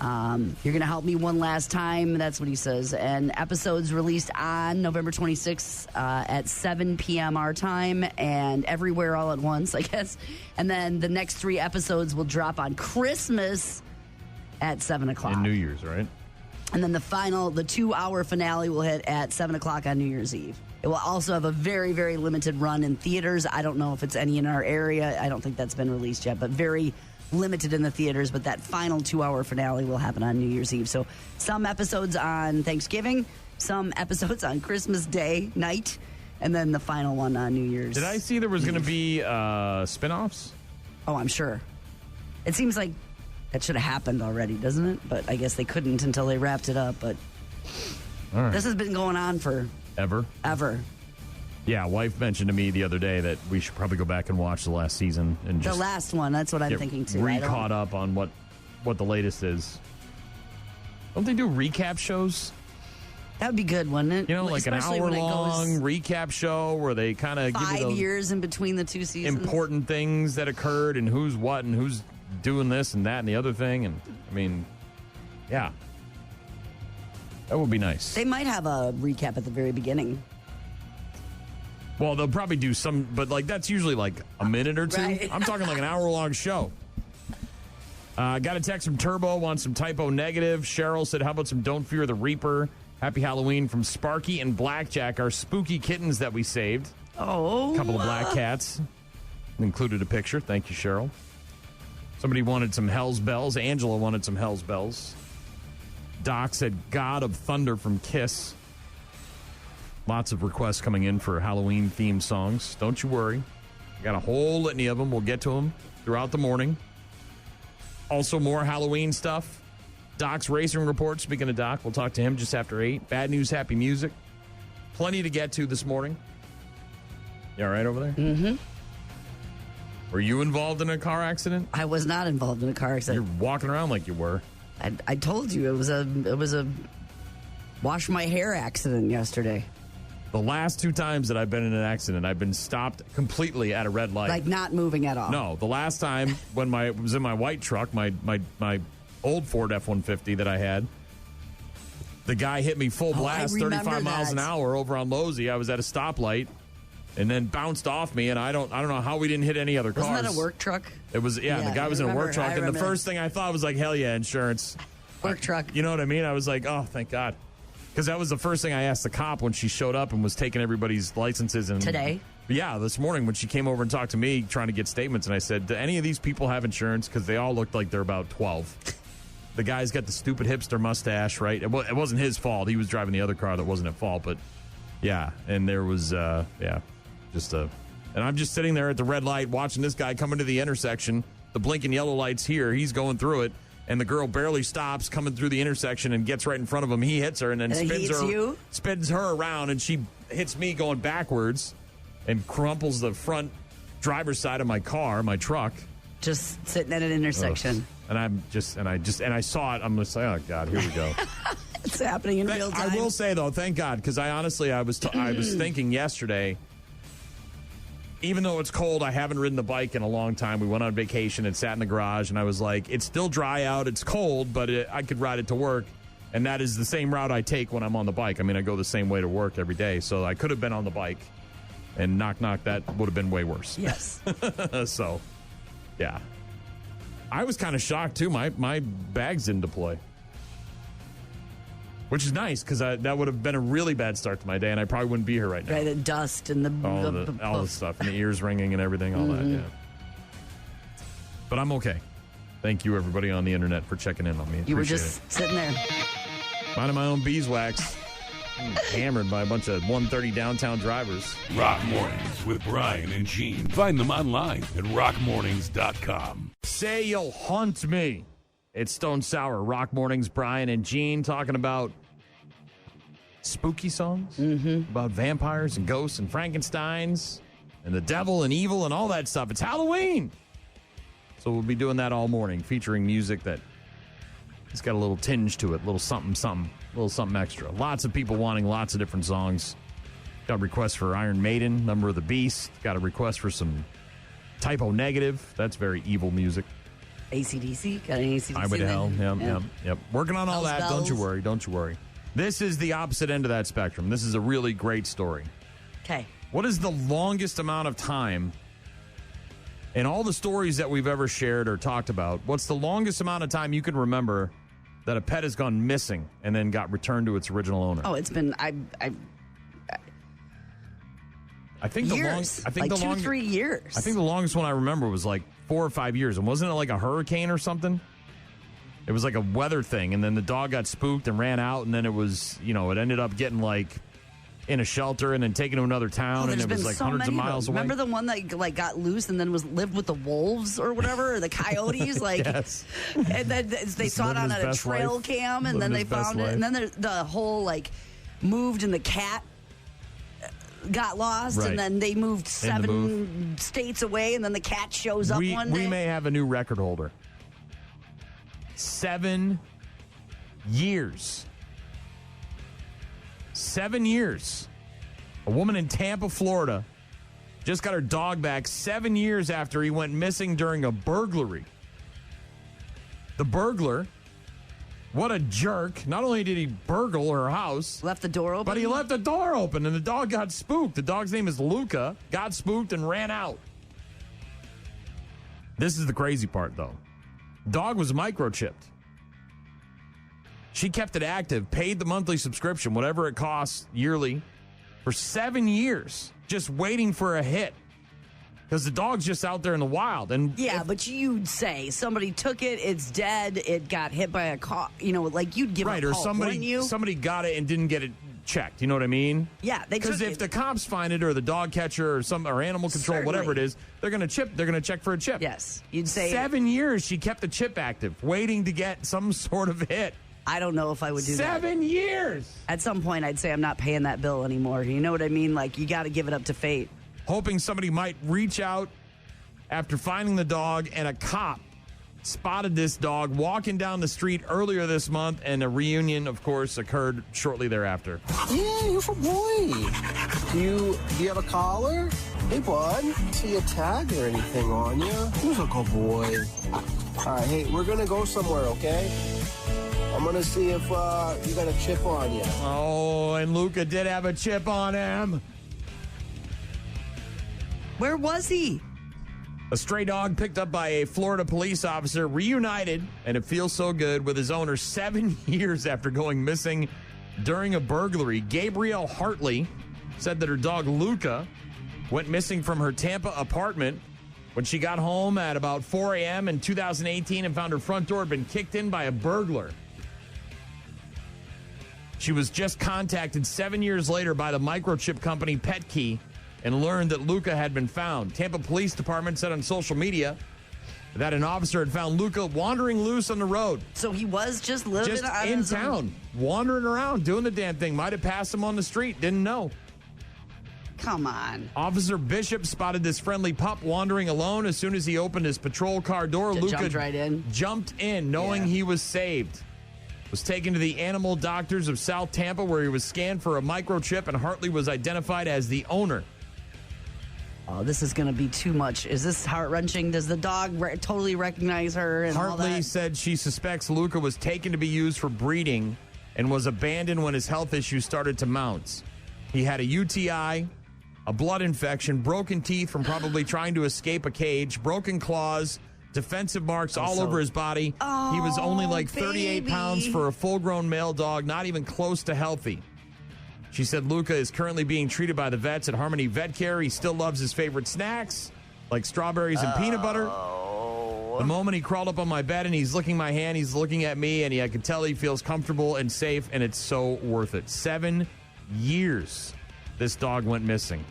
you're going to help me one last time. That's what he says. And episodes released on November 26th at 7 p.m. our time and everywhere all at once, I guess. And then the next 3 episodes will drop on Christmas at 7 o'clock. And New Year's, right? And then the 2-hour finale will hit at 7 o'clock on New Year's Eve. It will also have a very, very limited run in theaters. I don't know if it's any in our area. I don't think that's been released yet, but very limited in the theaters. But that final 2-hour finale will happen on New Year's Eve. So some episodes on Thanksgiving, some episodes on Christmas Day night, and then the final one on New Year's. Did I see there was going to be spinoffs? Oh, I'm sure. It seems like that should have happened already, doesn't it? But I guess they couldn't until they wrapped it up. But all right. This has been going on for... Ever. Yeah, wife mentioned to me the other day that we should probably go back and watch the last season and just the last one. That's what I'm thinking too. Caught up on what the latest is. Don't they do recap shows? That would be good, wouldn't it? You know, like especially an hour-long recap show where they kind of give you 5 years in between the 2 seasons. Important things that occurred and who's what and who's doing this and that and the other thing. And I mean, yeah. That would be nice. They might have a recap at the very beginning. Well, they'll probably do some, but like that's usually like a minute or two. Right. I'm talking like an hour-long show. Got a text from Turbo, wants some typo negative. Cheryl said, how about some Don't Fear the Reaper? Happy Halloween from Sparky and Blackjack, our spooky kittens that we saved. Oh. A couple of black cats. Included a picture. Thank you, Cheryl. Somebody wanted some Hell's Bells. Angela wanted some Hell's Bells. Doc said God of Thunder from Kiss. Lots of requests coming in for Halloween-themed songs. Don't you worry. I got a whole litany of them. We'll get to them throughout the morning. Also, more Halloween stuff. Doc's Racing Report. Speaking of Doc, we'll talk to him just after 8. Bad news, happy music. Plenty to get to this morning. You all right over there? Mm-hmm. Were you involved in a car accident? I was not involved in a car accident. You're walking around like you were. I told you it was a wash my hair accident yesterday. The last 2 times that I've been in an accident, I've been stopped completely at a red light. Like not moving at all. No, the last time when it was in my white truck, my old Ford F-150 that I had, the guy hit me full blast, 35 miles an hour over on Losey. I was at a stoplight. And then bounced off me, and I don't know how we didn't hit any other cars. Wasn't that a work truck? It was, yeah the guy was in a work truck, and the first thing I thought was like, hell yeah, insurance. Work truck. You know what I mean? I was like, oh, thank God. Because that was the first thing I asked the cop when she showed up and was taking everybody's licenses. And today? Yeah, this morning when she came over and talked to me trying to get statements, and I said, do any of these people have insurance? Because they all looked like they're about 12. The guy's got the stupid hipster mustache, right? It wasn't his fault. He was driving the other car that wasn't at fault, but yeah, and there was, and I'm just sitting there at the red light watching this guy come into the intersection. The blinking yellow light's here. He's going through it. And the girl barely stops coming through the intersection and gets right in front of him. He hits her and then spins her around. And she hits me going backwards and crumples the front driver's side of my car, my truck. Just sitting at an intersection. Ugh. And I saw it. I'm just like, oh, God, here we go. It's happening in real time. I will say, though, thank God, because I was thinking yesterday, even though it's cold, I haven't ridden the bike in a long time. We went on vacation and sat in the garage, and I was like, it's still dry out. It's cold, but I could ride it to work. And that is the same route I take when I'm on the bike. I mean, I go the same way to work every day. So I could have been on the bike, and knock, that would have been way worse. Yes. So, yeah. I was kind of shocked, too. My bags didn't deploy. Which is nice, because that would have been a really bad start to my day, and I probably wouldn't be here right now. Right, the dust and all the stuff, and the ears ringing and everything, all that, yeah. But I'm okay. Thank you, everybody on the internet, for checking in on me. You were just sitting there. Minding my own beeswax. Hammered by a bunch of 130 downtown drivers. Rock Mornings with Brian and Gene. Find them online at rockmornings.com. Say you'll haunt me. It's Stone Sour, Rock Mornings, Brian and Gene talking about spooky songs, about vampires and ghosts and Frankensteins and the devil and evil and all that stuff. It's Halloween. So we'll be doing that all morning, featuring music that it's got a little tinge to it, a little something, a little something extra. Lots of people wanting lots of different songs. Got requests for Iron Maiden, Number of the Beast. Got a request for some Typo Negative. That's very evil music. AC/DC? Got an AC/DC? Highway to Hell. Yep. Working on all that. Don't you worry. This is the opposite end of that spectrum. This is a really great story. Okay. What is the longest amount of time in all the stories that we've ever shared or talked about? What's the longest amount of time you can remember that a pet has gone missing and then got returned to its original owner? Oh, it's been I think years. the long, I think like the 2-3 years. I think the longest one I remember was like 4 or 5 years. And wasn't it like a hurricane or something? It was like a weather thing, and then the dog got spooked and ran out, and then it was, it ended up getting like in a shelter and then taken to another town, and it was like hundreds of miles away. Remember the one that like got loose and then lived with the wolves or whatever, or the coyotes? Like, yes. And then they saw it on a trail cam, and then they found it, and then the whole like moved, and the cat got lost, right. And then they moved 7 states away, and then the cat shows up one day. We may have a new record holder. 7 years. 7 years. A woman in Tampa, Florida, just got her dog back 7 years after he went missing during a burglary. The burglar, what a jerk. Not only did he burgle her house, left the door open, but he left the door open, and the dog got spooked. The dog's name is Luca, got spooked and ran out. This is the crazy part, though. Dog was microchipped. She kept it active, paid the monthly subscription, whatever it costs yearly, for 7 years, just waiting for a hit. Because the dog's just out there in the wild. And yeah, but you'd say somebody took it, it's dead, it got hit by a car. Like you'd give right, up or hope, somebody got it and didn't get it checked. You know what I mean? Yeah, because if the cops find it, or the dog catcher, or animal control, whatever it is, they're going to check for a chip. Yes, you'd say 7 years she kept the chip active, waiting to get some sort of hit. I don't know if I would do 7 years. At some point, I'd say I'm not paying that bill anymore. You know what I mean? Like, you got to give it up to fate. Hoping somebody might reach out after finding the dog, and a cop spotted this dog walking down the street earlier this month, and a reunion, of course, occurred shortly thereafter. Yeah, you're a boy. Do you have a collar? Hey, bud. See a tag or anything on you? Who's a good boy? All right, hey, we're going to go somewhere, okay? I'm going to see if you got a chip on you. Oh, and Luca did have a chip on him. Where was he? A stray dog picked up by a Florida police officer reunited, and it feels so good, with his owner 7 years after going missing during a burglary. Gabrielle Hartley said that her dog Luca went missing from her Tampa apartment when she got home at about 4 a.m. in 2018 and found her front door had been kicked in by a burglar. She was just contacted 7 years later by the microchip company PetKey and learned that Luca had been found. Tampa Police Department said on social media that an officer had found Luca wandering loose on the road. So he was just living in town, wandering around, doing the damn thing. Might have passed him on the street, didn't know. Come on. Officer Bishop spotted this friendly pup wandering alone. As soon as he opened his patrol car door, Luca jumped in, knowing he was saved. Was taken to the animal doctors of South Tampa, where he was scanned for a microchip, and Hartley was identified as the owner. Oh, this is going to be too much. Is this heart-wrenching? Does the dog totally recognize her? And Hartley said she suspects Luca was taken to be used for breeding and was abandoned when his health issues started to mount. He had a UTI, a blood infection, broken teeth from probably trying to escape a cage, broken claws, defensive marks all over his body. Oh, he was only like 38 pounds for a full-grown male dog, not even close to healthy. She said Luca is currently being treated by the vets at Harmony Vet Care. He still loves his favorite snacks, like strawberries and peanut butter. The moment he crawled up on my bed and he's licking my hand, he's looking at me, and I could tell he feels comfortable and safe, and it's so worth it. 7 years this dog went missing.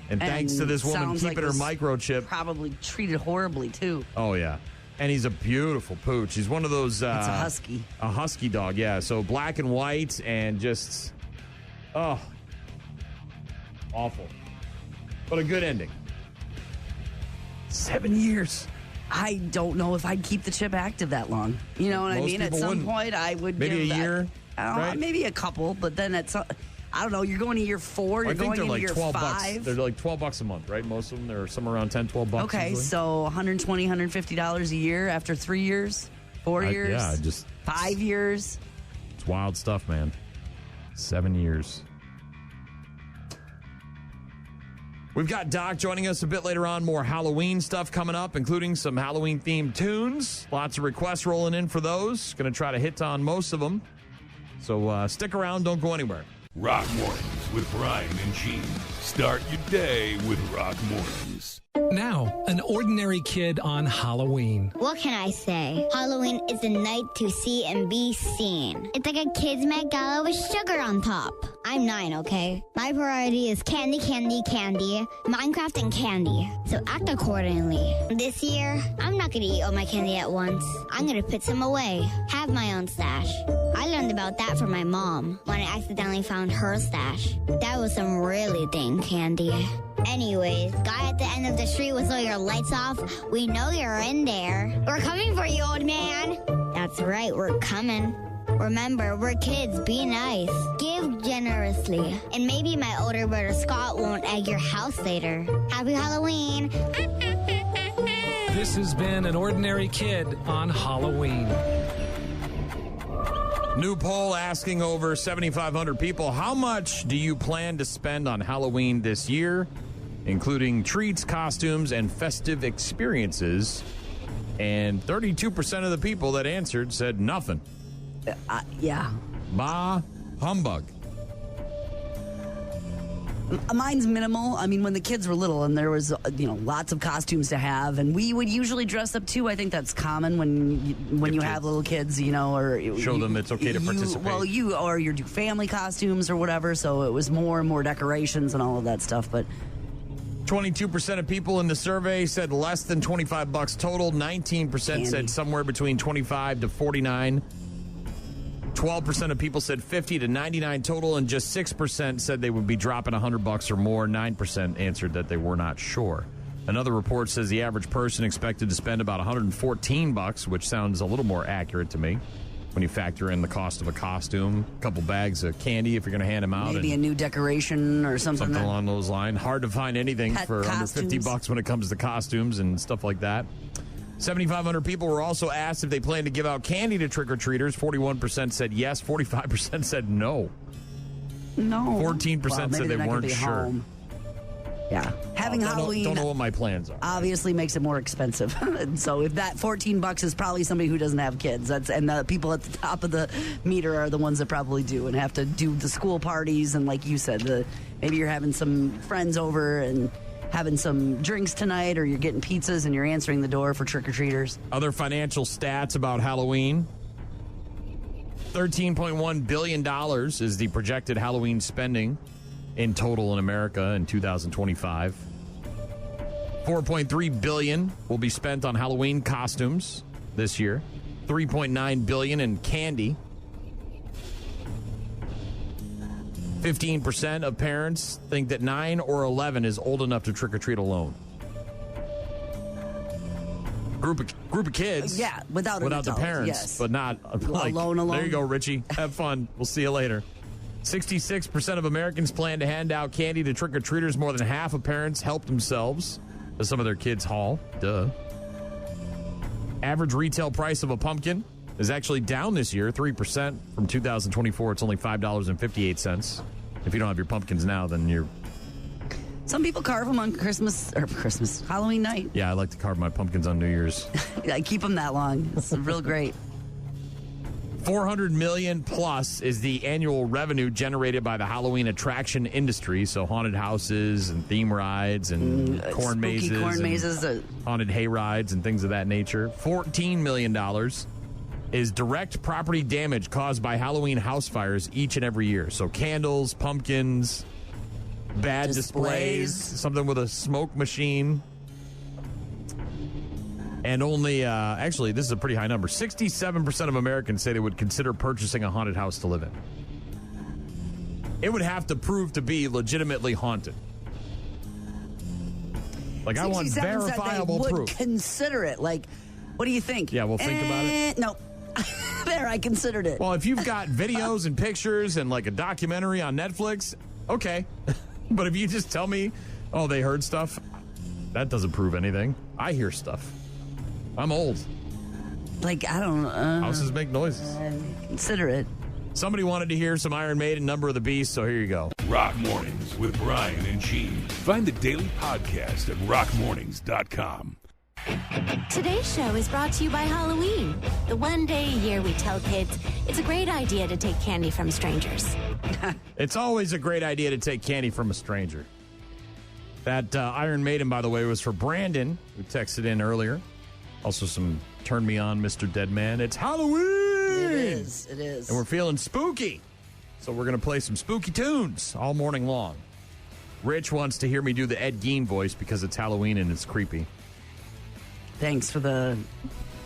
And thanks to this woman keeping her microchip. Probably treated horribly, too. Oh, yeah. And he's a beautiful pooch. He's one of those... it's a husky. A husky dog, yeah. So black and white and just... Oh. Awful. But a good ending. 7 years. I don't know if I'd keep the chip active that long. You know what I mean? At some point, I would maybe give a year, right? Maybe a couple, but then I don't know. You're going to year 4. You're going into year 5. Bucks. They're like $12 a month, right? Most of them, they're somewhere around $10, $12. Okay, usually. so $120, $150 a year after 3 years, 4 years, yeah, just 5 years. It's wild stuff, man. 7 years. We've got Doc joining us a bit later on. More Halloween stuff coming up, including some Halloween-themed tunes. Lots of requests rolling in for those. Going to try to hit on most of them. So stick around. Don't go anywhere. Rock Mornings with Brian and Gene. Start your day with Rock Mornings. Now, an ordinary kid on Halloween. What can I say? Halloween is a night to see and be seen. It's like a kid's Met Gala with sugar on top. I'm 9, okay? My priority is candy, candy, candy, Minecraft, and candy. So act accordingly. This year, I'm not going to eat all my candy at once. I'm going to put some away. Have my own stash. I learned about that from my mom when I accidentally found her stash. That was some really dang candy. Anyways, guy at the end of the street with all your lights off, we know you're in there. We're coming for you, old man. That's right, we're coming. Remember, we're kids. Be nice. Give generously. And maybe my older brother Scott won't egg your house later. Happy Halloween. This has been An Ordinary Kid on Halloween. New poll asking over 7,500 people, how much do you plan to spend on Halloween this year, including treats, costumes, and festive experiences? And 32% of the people that answered said nothing. Yeah. Bah humbug. Mine's minimal. I mean, when the kids were little and there was, lots of costumes to have, and we would usually dress up too. I think that's common when you have little kids, or show them it's okay to participate. Well, you do family costumes or whatever. So it was more and more decorations and all of that stuff. But 22% of people in the survey said less than $25 total. 19% said somewhere between $25 to $49. 12% of people said $50 to $99 total, and just 6% said they would be dropping $100 or more. 9% answered that they were not sure. Another report says the average person expected to spend about $114, which sounds a little more accurate to me when you factor in the cost of a costume, a couple bags of candy if you're going to hand them out. Maybe a new decoration or something. Something along those lines. Hard to find anything for costumes. under $50 when it comes to costumes and stuff like that. 7,500 people were also asked if they plan to give out candy to trick-or-treaters. 41% said yes. 45% said no. No. 14% said they weren't sure. Home. Yeah. Having Halloween. Don't know what my plans are. Obviously makes it more expensive. So if that $14 is probably somebody who doesn't have kids, and the people at the top of the meter are the ones that probably do and have to do the school parties. And like you said, maybe you're having some friends over and having some drinks tonight, or you're getting pizzas and you're answering the door for trick-or-treaters. Other financial stats about Halloween. $13.1 billion is the projected Halloween spending in total in America in 2025. $4.3 billion will be spent on Halloween costumes this year. $3.9 billion in candy. 15% of parents think that 9 or 11 is old enough to trick-or-treat alone. Group of kids. Yeah, without the parents, yes. But not alone. There you go, Richie. Have fun. We'll see you later. 66% of Americans plan to hand out candy to trick-or-treaters. More than half of parents help themselves to some of their kids' haul. Duh. Average retail price of a pumpkin is actually down this year, 3% from 2024. It's only $5.58. If you don't have your pumpkins now, then you're... Some people carve them on Halloween night. Yeah, I like to carve my pumpkins on New Year's. I keep them that long. It's real great. $400 million plus is the annual revenue generated by the Halloween attraction industry. So haunted houses and theme rides and corn mazes, and haunted hay rides and things of that nature. $14 million is direct property damage caused by Halloween house fires each and every year. So candles, pumpkins, bad displays, something with a smoke machine. And only, actually, this is a pretty high number. 67% of Americans say they would consider purchasing a haunted house to live in. It would have to prove to be legitimately haunted. Like, I want verifiable proof. Consider it. Like, what do you think? Yeah, we'll think about it. No. There, I considered it. Well, if you've got videos and pictures and like a documentary on Netflix, okay. But if you just tell me, oh, they heard stuff, that doesn't prove anything. I hear stuff. I'm old. Like, I don't know. Houses make noises. Consider it. Somebody wanted to hear some Iron Maiden, Number of the Beast, so here you go. Rock Mornings with Brian and Gene. Find the daily podcast at rockmornings.com. Today's show is brought to you by Halloween. The one day a year we tell kids it's a great idea to take candy from strangers. It's always a great idea to take candy from a stranger. That Iron Maiden, by the way, was for Brandon, who texted in earlier. Also some Turn Me On, Mr. Deadman. It's Halloween! It is. And we're feeling spooky. So we're going to play some spooky tunes all morning long. Rich wants to hear me do the Ed Gein voice because it's Halloween and it's creepy. Thanks for the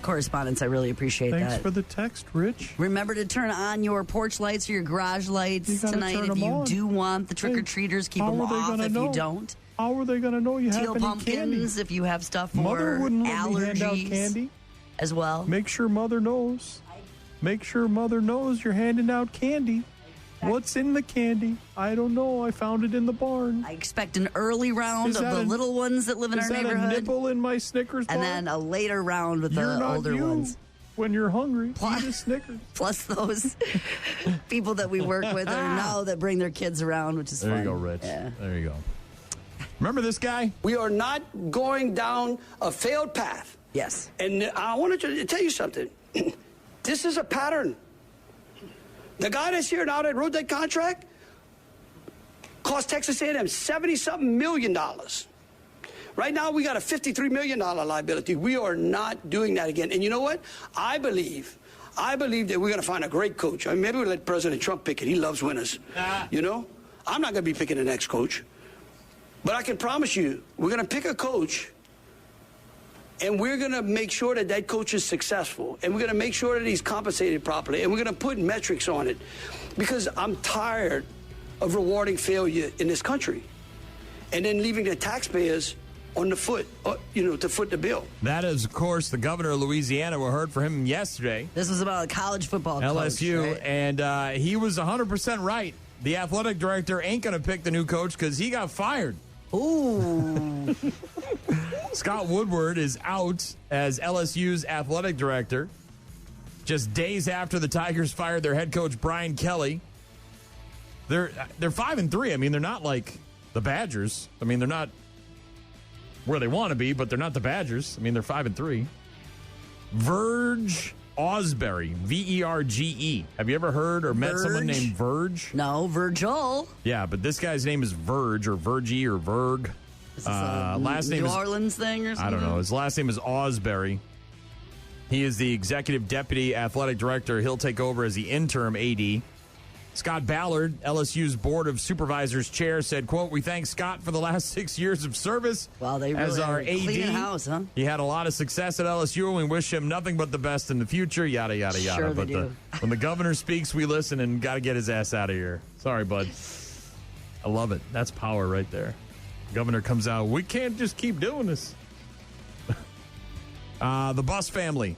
correspondence. I really appreciate that. Thanks for the text, Rich. Remember to turn on your porch lights or your garage lights tonight if you do want the trick-or-treaters. Keep them off if you don't. How are they going to know you have Teal any pumpkins candy? If you have stuff for Mother wouldn't let me hand out allergies candy. As well. Make sure Mother knows. Make sure Mother knows you're handing out candy. What's in the candy? I don't know. I found it in the barn. I expect an early round of the little ones that live in our neighborhood. Is that a nipple in my Snickers bar? And then a later round with the older ones. When you're hungry, eat a Snickers. Plus those people that we work with are now that bring their kids around, which is fun. There you go, Rich. Yeah. There you go. Remember this guy? We are not going down a failed path. Yes. And I wanted to tell you something. This is a pattern. The guy that's here now that wrote that contract, Cost Texas A&M $70-something million. Right now, we got a $53 million liability. We are not doing that again. And you know what? I believe that we're going to find a great coach. I mean, maybe we'll let President Trump pick it. He loves winners. You know? I'm not going to be picking the next coach. But I can promise you, we're going to pick a coach, and we're going to make sure that that coach is successful. And we're going to make sure that he's compensated properly. And we're going to put metrics on it. Because I'm tired of rewarding failure in this country. And then leaving the taxpayers on the foot, to foot the bill. That is, of course, the governor of Louisiana. We heard from him yesterday. This was about a college football LSU, coach, right? and he was 100% right. The athletic director ain't going to pick the new coach because he got fired. Ooh. Scott Woodward is out as LSU's athletic director just days after the Tigers fired their head coach, Brian Kelly. They're 5-3. I mean, they're not like the Badgers. I mean, they're not where they want to be, but they're not the Badgers. I mean, they're 5-3. Verge Osbury, Verge. Have you ever heard or met someone named Verge? No, Virgil. Yeah, but this guy's name is Verge or Vergie or Verg. Is this a New Orleans thing or something? I don't know. His last name is Osbury. He is the executive deputy athletic director. He'll take over as the interim AD. Scott Ballard, LSU's Board of Supervisors chair, said, quote, "We thank Scott for the last 6 years of service they really as our AD. Clean house, huh? He had a lot of success at LSU, and we wish him nothing but the best in the future, yada, yada, yada." Sure but they do. when the governor speaks, we listen and got to get his ass out of here. Sorry, bud. I love it. That's power right there. Governor comes out, we can't just keep doing this. The Buss family.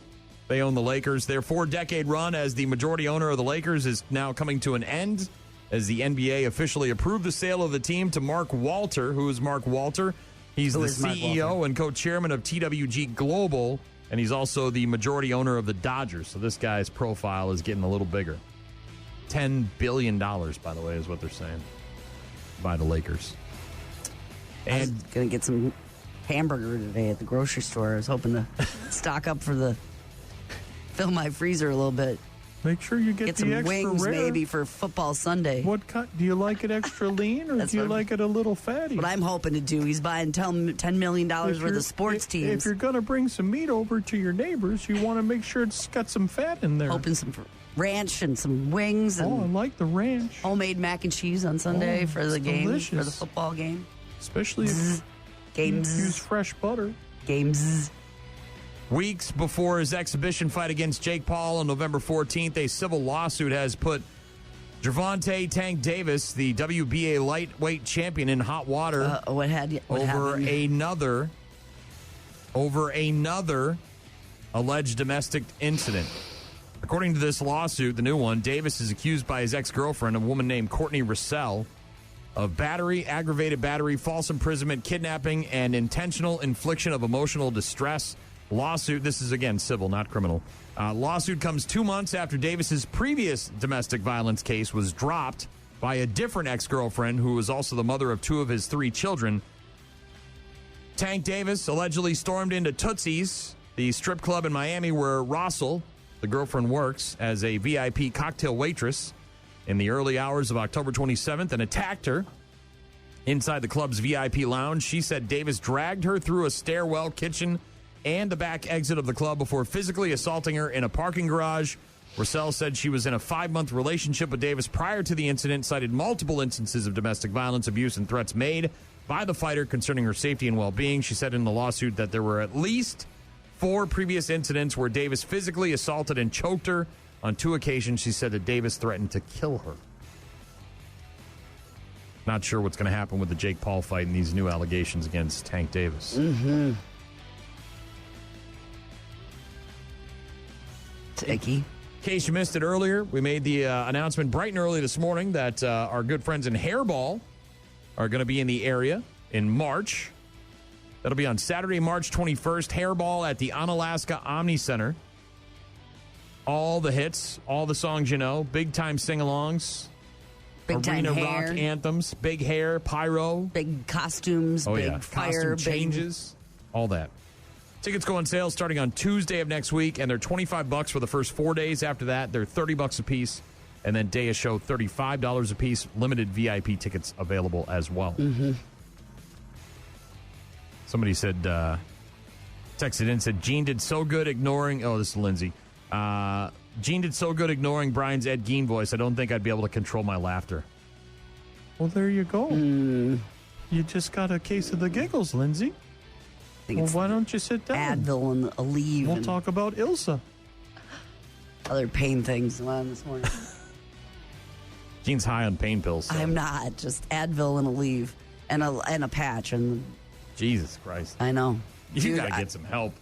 They own the Lakers. Their 4-decade run as the majority owner of the Lakers is now coming to an end as the NBA officially approved the sale of the team to Mark Walter. Who is Mark Walter? He's the CEO and co-chairman of TWG Global, and he's also the majority owner of the Dodgers. So this guy's profile is getting a little bigger. $10 billion, by the way, is what they're saying, by the Lakers. And I was going to get some hamburger today at the grocery store. I was hoping to stock up fill my freezer a little bit. Make sure you get some the extra wings rare. Maybe for football Sunday. What kind? Do you like it extra lean or do you like it a little fatty? What I'm hoping to do. He's buying $10 million worth of sports teams. If you're going to bring some meat over to your neighbors, you want to make sure it's got some fat in there. Hoping some ranch and some wings. And I like the ranch. Homemade mac and cheese on Sunday for the game, delicious. for the football game. Especially if games. You use fresh butter. Games. Weeks before his exhibition fight against Jake Paul on November 14th, a civil lawsuit has put Gervonta Tank Davis, the WBA lightweight champion, in hot water over another alleged domestic incident. According to this lawsuit, the new one, Davis is accused by his ex-girlfriend, a woman named Courtney Russell, of battery, aggravated battery, false imprisonment, kidnapping, and intentional infliction of emotional distress. Lawsuit, this is again civil, not criminal. Lawsuit comes 2 months after Davis's previous domestic violence case was dropped by a different ex-girlfriend who was also the mother of 2 of his 3 children. Tank Davis allegedly stormed into Tootsie's, the strip club in Miami where Russell, the girlfriend, works as a VIP cocktail waitress in the early hours of October 27th and attacked her inside the club's VIP lounge. She said Davis dragged her through a stairwell, kitchen, and the back exit of the club before physically assaulting her in a parking garage. Russell said she was in a 5-month relationship with Davis prior to the incident, cited multiple instances of domestic violence, abuse, and threats made by the fighter concerning her safety and well-being. She said in the lawsuit that there were at least 4 previous incidents where Davis physically assaulted and choked her. On 2 occasions, she said that Davis threatened to kill her. Not sure what's going to happen with the Jake Paul fight and these new allegations against Tank Davis. Mm-hmm. Icky. In case you missed it earlier, we made the announcement bright and early this morning that our good friends in Hairball are going to be in the area in March. That'll be on Saturday, March 21st. Hairball at the Onalaska Omni Center. All the hits, all the songs you know, big-time sing-alongs, arena rock anthems, big hair, pyro. Big costumes, big fire. Costume changes, all that. Tickets go on sale starting on Tuesday of next week, and they're $25 for the first 4 days. After that, they're $30 a piece. And then day of show, $35 a piece. Limited VIP tickets available as well. Mm-hmm. Somebody said, texted in, said, Gene did so good ignoring, this is Lindsay. Gene did so good ignoring Brian's Ed Gein voice, I don't think I'd be able to control my laughter. Well, there you go. You just got a case of the giggles, Lindsay. Well, why don't you sit down? Advil and Aleve. We'll talk about Ilsa. Other pain things on this morning. Gene's high on pain pills. So. I'm not. Just Advil and Aleve and a patch. And Jesus Christ. I know. You got to get some help.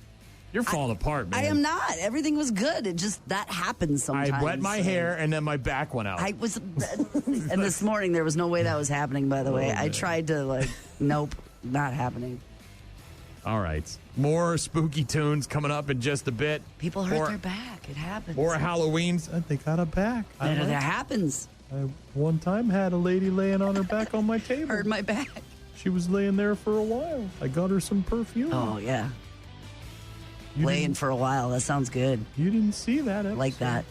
You're falling apart, man. I am not. Everything was good. It just, that happens sometimes. I wet my hair and then my back went out. And this morning there was no way that was happening, by the way. I tried to, nope, not happening. All right. More spooky tunes coming up in just a bit. People hurt their back. It happens. Or Halloween's. They got a back. That happens. I one time had a lady laying on her back on my table. Hurt my back. She was laying there for a while. I got her some perfume. Oh, yeah. Laying for a while. That sounds good. You didn't see that episode. Like that.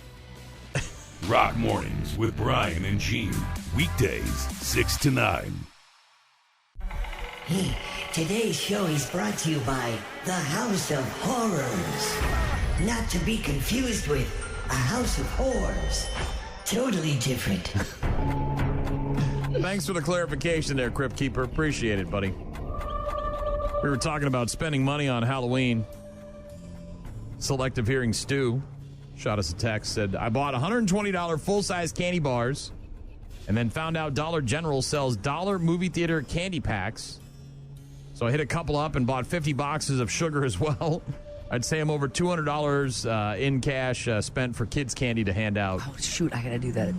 Rock Mornings with Brian and Gene. Weekdays, 6 to 9. Hey, today's show is brought to you by the House of Horrors. Not to be confused with a House of Whores. Totally different. Thanks for the clarification there, Crypt Keeper. Appreciate it, buddy. We were talking about spending money on Halloween. Selective Hearing Stu shot us a text, said, I bought $120 full-size candy bars and then found out Dollar General sells dollar movie theater candy packs. So I hit a couple up and bought 50 boxes of sugar as well. I'd say I'm over $200 in cash spent for kids' candy to hand out. Oh, shoot, I got to do that.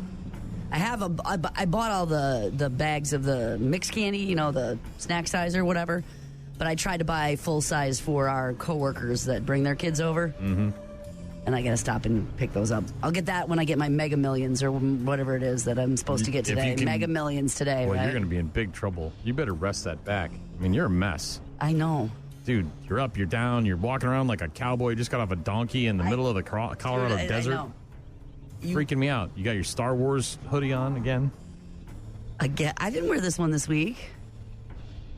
I bought all the bags of the mixed candy, the snack size or whatever. But I tried to buy full size for our coworkers that bring their kids over. Mm-hmm. And I got to stop and pick those up. I'll get that when I get my Mega Millions or whatever it is that I'm supposed to get today. Mega Millions today, well, right? You're going to be in big trouble. You better rest that back. I mean, you're a mess. I know. Dude, you're up, you're down, you're walking around like a cowboy. You just got off a donkey in the middle of the Colorado desert. I know. Freaking me out. You got your Star Wars hoodie on again? Again? I didn't wear this one this week.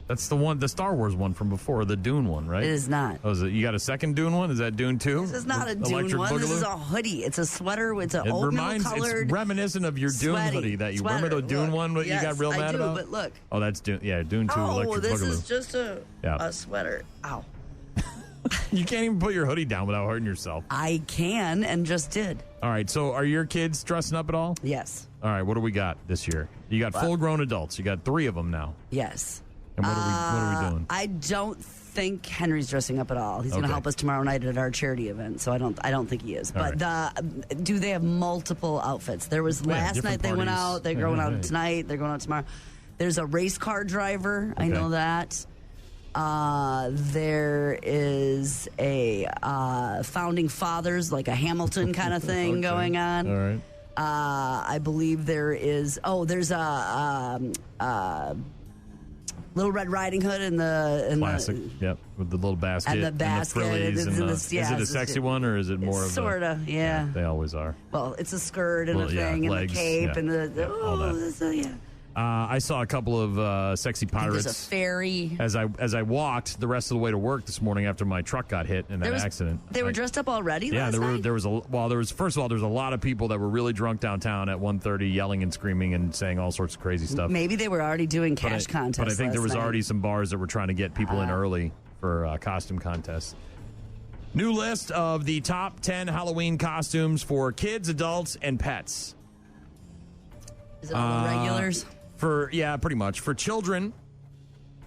That's the one, the Star Wars one from before, the Dune one, right? It is not. Oh, is it? You got a second Dune one? Is that Dune 2? This is not a Dune one. This is a hoodie. It's a sweater. It's an oatmeal colored. It's reminiscent of your Dune hoodie that you remember the Dune one that you got real mad about? But look. Oh, that's Dune. Yeah, Dune 2 Oh, Electric this Boogaloo. is just a sweater. Ow. You can't even put your hoodie down without hurting yourself. I can and just did. All right, so are your kids dressing up at all? Yes. All right, what do we got this year? You got full-grown adults. You got 3 of them now. Yes. And what are we doing? I don't think Henry's dressing up at all. He's going to help us tomorrow night at our charity event, so I don't think he is. But do they have multiple outfits? There was last night they went out. They're going out tonight. They're going out tomorrow. There's a race car driver. I know that. There is a founding fathers, like a Hamilton kind of thing going on. All right. I believe there is. Oh, there's a Little Red Riding Hood in the classic. Yep, with the little basket and the basket. Is it a sexy one or is it more of sorta? Yeah, they always are. Well, it's a skirt and a thing and legs, the cape and all that. I saw a couple of sexy pirates. There's a ferry. As I walked the rest of the way to work this morning after my truck got hit in that accident. They were dressed up already. Yeah, last night? there was first of all there's a lot of people that were really drunk downtown at 1:30 yelling and screaming and saying all sorts of crazy stuff. Maybe they were already doing cash contests. But I think there was night. already some bars that were trying to get people in early for costume contests. New list of the top 10 Halloween costumes for kids, adults, and pets. Is it all the regulars? Pretty much. For children,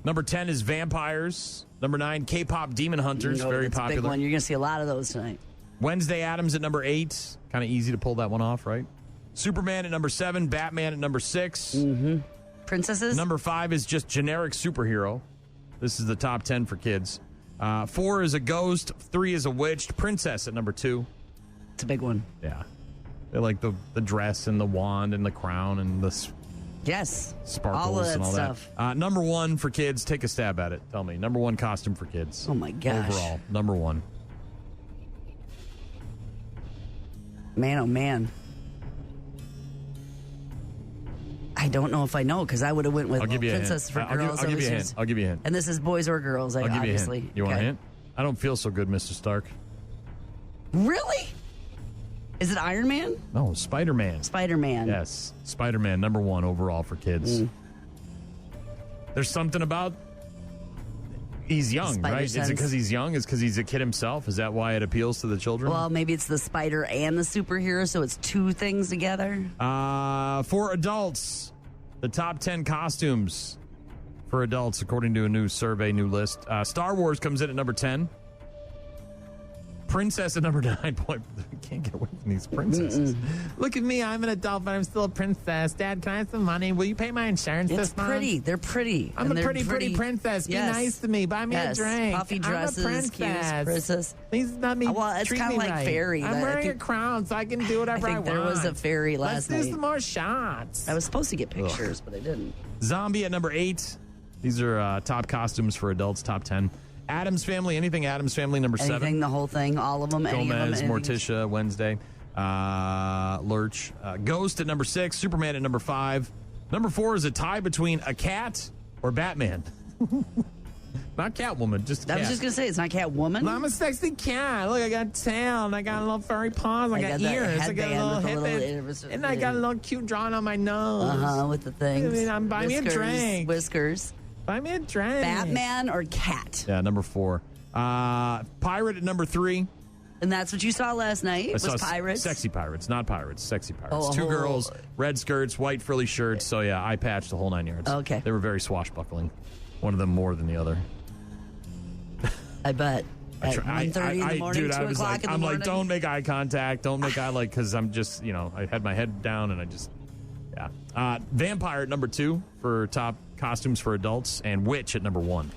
number 10 is vampires. Number 9, K-pop demon hunters. Very popular. A big one. You're going to see a lot of those tonight. Wednesday Addams at number 8. Kind of easy to pull that one off, right? Superman at number 7. Batman at number 6. Mm-hmm. Princesses? Number 5 is just generic superhero. This is the top 10 for kids. 4 is a ghost. 3 is a witch. Princess at number 2. It's a big one. Yeah. They like the dress and the wand and the crown and the sparkles all of that and all stuff. that. Number 1 for kids. Take a stab at it. Tell me. Number 1 costume for kids. Oh, my gosh. Overall, number 1. Man, oh, man. I don't know if I know because I would have went with Princess for Girls. I'll give you a hint. I'll give you a hint. And this is boys or girls, I'll give obviously. you a hint. You want a hint? I don't feel so good, Mr. Stark. Really? Is it Iron Man? No, Spider-Man. Spider-Man. Yes, Spider-Man, number 1 overall for kids. There's something about he's young, right? Is it because he's young? Is it because he's a kid himself? Is that why it appeals to the children? Well, maybe it's the spider and the superhero, so it's two things together. For adults, the top 10 costumes for adults, according to a new survey, new list. Star Wars comes in at number 10. Princess at number 9. Boy, can't get away from these princesses. Look at me. I'm an adult, but I'm still a princess. Dad, can I have some money? Will you pay my insurance this month? Pretty. They're pretty. I'm a pretty princess. Yes. Be nice to me. Buy me a drink. Puffy dresses. I'm a princess. Princess. Please let me Well, it's kind of like fairy. I'm wearing a crown, so I can do whatever I want. There was a fairy last night. Let's do some more shots. I was supposed to get pictures, but I didn't. Zombie at number 8. These are top costumes for adults, top 10. Addams Family, anything Addams Family, number 7. Anything, the whole thing, all of them. Gomez, any of them, Morticia, Wednesday, Lurch. Ghost at number 6, Superman at number 5. Number 4 is a tie between a cat or Batman. Not Catwoman, just cat. I was just going to say, it's not Catwoman? I'm a sexy cat. Look, I got a tail, and I got a little furry paws, I got ears, I got a little headband, and I got a little cute drawing on my nose. With the things. Buy me a drink. Whiskers. Buy me a drink. Batman or cat? Yeah, number 4. Pirate at number 3. And that's what you saw last night? Was pirates? Sexy pirates, not pirates. Sexy pirates. Oh, 2 girls, red skirts, white frilly shirts. So, yeah, eye patch, the whole 9 yards. Okay. They were very swashbuckling. One of them more than the other. I bet. At 1:30 in the morning, dude, 2 o'clock in the morning. I'm like, don't make eye contact. Don't make eye, because I'm just, I had my head down and I just, yeah. Vampire at number 2 for top costumes for adults, and Witch at number 1.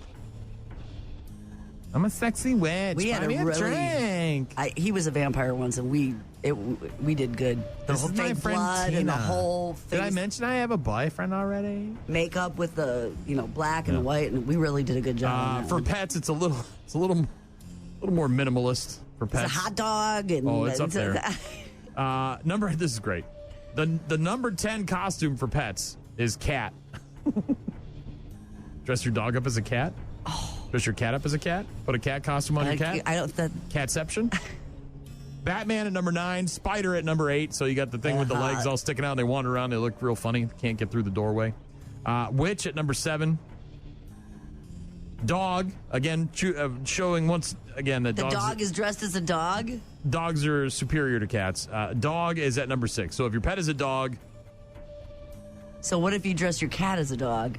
I'm a sexy witch. We had Buy me a drink. He was a vampire once, and we did good. The whole fake blood and the whole face. Did I mention I have a boyfriend already? Makeup with the black and the white, and we really did a good job. For pets, it's a little more minimalist for pets. It's a hot dog. And it's up there. This is great. The number 10 costume for pets is cat. Dress your dog up as a cat? Dress your cat up as a cat? Put a cat costume on your cat? Catception? Batman at number 9. Spider at number 8. So you got the thing with the legs all sticking out and they wander around. They look real funny. Can't get through the doorway. Witch at number 7. Dog, again, showing once again that the dog is dressed as a dog? Dogs are superior to cats. Dog is at number 6. So if your pet is a dog. So what if you dress your cat as a dog?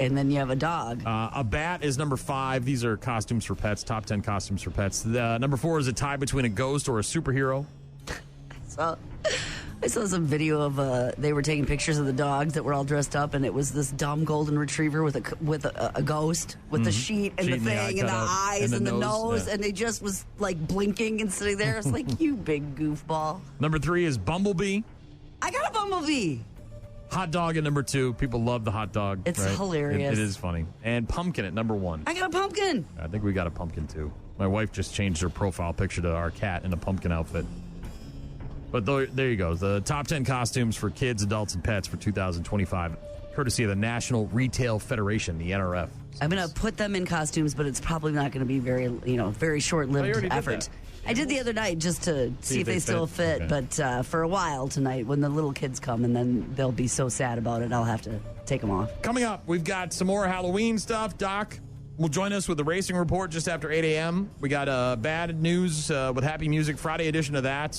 And then you have a dog. A bat is number 5. These are costumes for pets, top 10 costumes for pets. Number 4 is a tie between a ghost or a superhero. I saw some video of they were taking pictures of the dogs that were all dressed up, and it was this dumb golden retriever with a ghost with the sheet and the thing and the eyes and the nose, and they just was like blinking and sitting there. It's like, you big goofball. Number 3 is Bumblebee. I got a Bumblebee. Hot dog at number 2. People love the hot dog. It's hilarious. It is funny. And pumpkin at number 1. I got a pumpkin. I think we got a pumpkin too. My wife just changed her profile picture to our cat in a pumpkin outfit. But there you go. The top 10 costumes for kids, adults, and pets for 2025, courtesy of the National Retail Federation, the NRF. I'm going to put them in costumes, but it's probably not going to be very short-lived effort. I did the other night just to see if they still fit, okay. But for a while tonight, when the little kids come, and then they'll be so sad about it, I'll have to take them off. Coming up, we've got some more Halloween stuff. Doc will join us with the Racing Report just after 8 a.m. We got bad news with Happy Music, Friday edition of that,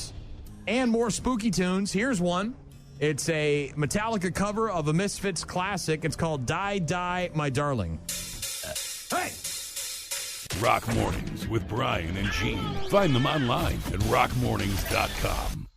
and more spooky tunes. Here's one. It's a Metallica cover of a Misfits classic. It's called Die, Die, My Darling. Hey! Rock Mornings with Brian and Gene. Find them online at rockmornings.com.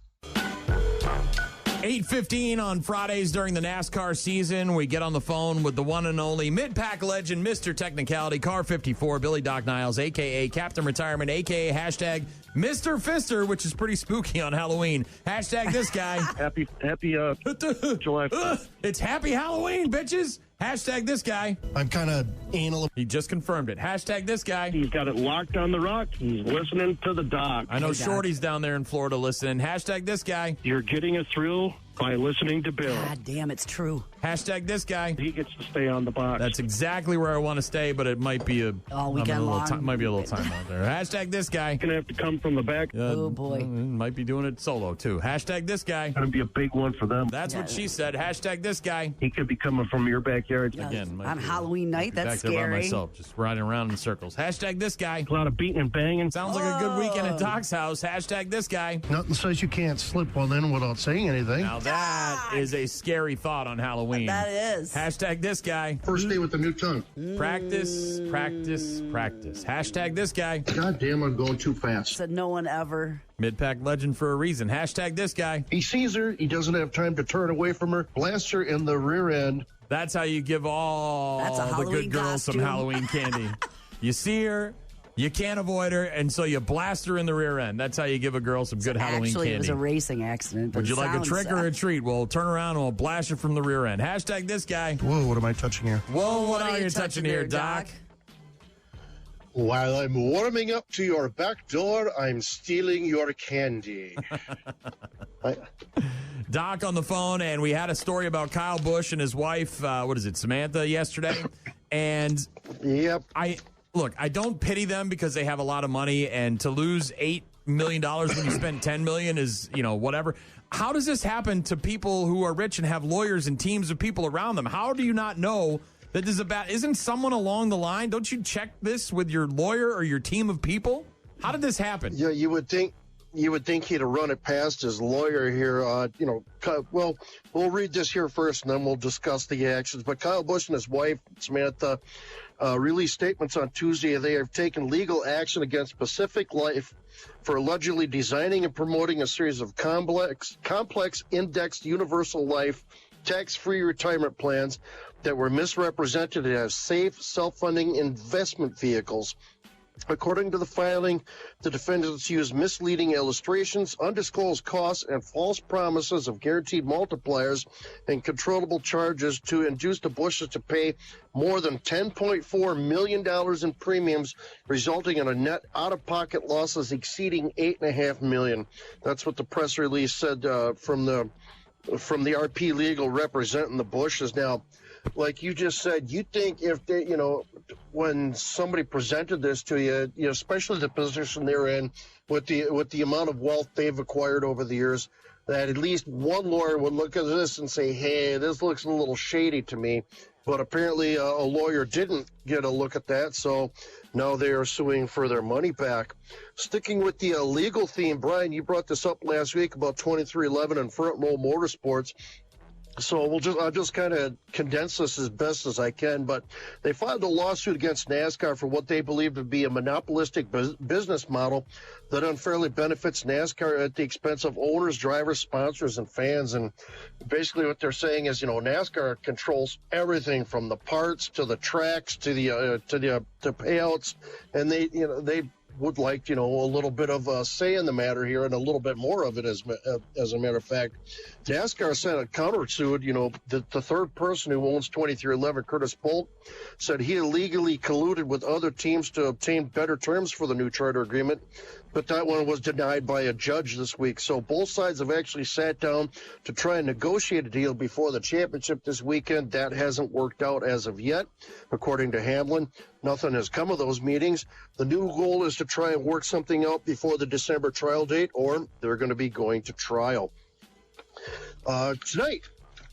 8:15 on Fridays during the NASCAR season. We get on the phone with the one and only mid-pack legend, Mr. Technicality, Car 54, Billy Doc Niles, a.k.a. Captain Retirement, a.k.a. hashtag Mr. Fister, which is pretty spooky on Halloween. Hashtag this guy. Happy July 4th. It's Happy Halloween, bitches. Hashtag this guy. I'm kind of anal. He just confirmed it. Hashtag this guy. He's got it locked on the rock. He's listening to the doc. I know Shorty's down there in Florida listening. Hashtag this guy. You're getting a thrill by listening to Bill. God damn, it's true. Hashtag this guy. He gets to stay on the box. That's exactly where I want to stay, but it might be all weekend long. Might be a little time out there. Hashtag this guy. Going to have to come from the back. Oh, boy. Might be doing it solo, too. Hashtag this guy. Going to be a big one for them. That's what she said. Hashtag this guy. He could be coming from your backyard. Yeah, Again. on Halloween night, that's back scary. there by myself, just riding around in circles. Hashtag this guy. A lot of beating and banging. Sounds like a good weekend at Doc's house. Hashtag this guy. Nothing says you can't slip one in without saying anything. Now that is a scary thought on Halloween. That is. Hashtag this guy. First day with the new tongue. Practice, practice, practice. Hashtag this guy. God damn, I'm going too fast. Said no one ever. Mid-pack legend for a reason. Hashtag this guy. He sees her. He doesn't have time to turn away from her. Blasts her in the rear end. That's how you give all the good girls some Halloween candy. You see her, you can't avoid her, and so you blast her in the rear end. That's how you give a girl some good Halloween candy. Actually, it was a racing accident. Would you like a trick or a treat? Well, turn around and we'll blast you from the rear end. Hashtag this guy. Whoa, what am I touching here? Whoa, what are you touching here, Doc? While I'm warming up to your back door, I'm stealing your candy. Doc on the phone, and we had a story about Kyle Busch and his wife, Samantha, yesterday. And yep. I don't pity them because they have a lot of money, and to lose $8 million when you spend $10 million is, whatever. How does this happen to people who are rich and have lawyers and teams of people around them? How do you not know that this is isn't someone along the line? Don't you check this with your lawyer or your team of people? How did this happen? Yeah, you would think he'd have run it past his lawyer here. Well, we'll read this here first, and then we'll discuss the actions. But Kyle Busch and his wife, Samantha, released statements on Tuesday. They have taken legal action against Pacific Life for allegedly designing and promoting a series of complex indexed universal life tax-free retirement plans that were misrepresented as safe, self-funding investment vehicles. According to the filing, the defendants used misleading illustrations, undisclosed costs, and false promises of guaranteed multipliers and controllable charges to induce the Bushes to pay more than $10.4 million in premiums, resulting in a net out-of-pocket losses exceeding $8.5 million. That's what the press release said from the RP Legal representing the Bushes. Now, like you just said, you think if they, when somebody presented this to you, especially the position they're in with the amount of wealth they've acquired over the years, that at least one lawyer would look at this and say, hey, this looks a little shady to me. But apparently a lawyer didn't get a look at that, so now they are suing for their money back. Sticking with the legal theme, Brian, you brought this up last week about 2311 and Front Row Motorsports. So I'll just kind of condense this as best as I can, but they filed a lawsuit against NASCAR for what they believe to be a monopolistic business model that unfairly benefits NASCAR at the expense of owners, drivers, sponsors, and fans. And basically what they're saying is, NASCAR controls everything from the parts to the tracks to the payouts, and they would like, a little bit of a say in the matter here, and a little bit more of it, as a matter of fact. NASCAR sent a countersuit. The third person who owns 2311, Curtis Polk, said he illegally colluded with other teams to obtain better terms for the new charter agreement, but that one was denied by a judge this week. So both sides have actually sat down to try and negotiate a deal before the championship this weekend. That hasn't worked out as of yet, according to Hamlin. Nothing has come of those meetings. The new goal is to try and work something out before the December trial date, or they're going to be going to trial. Tonight,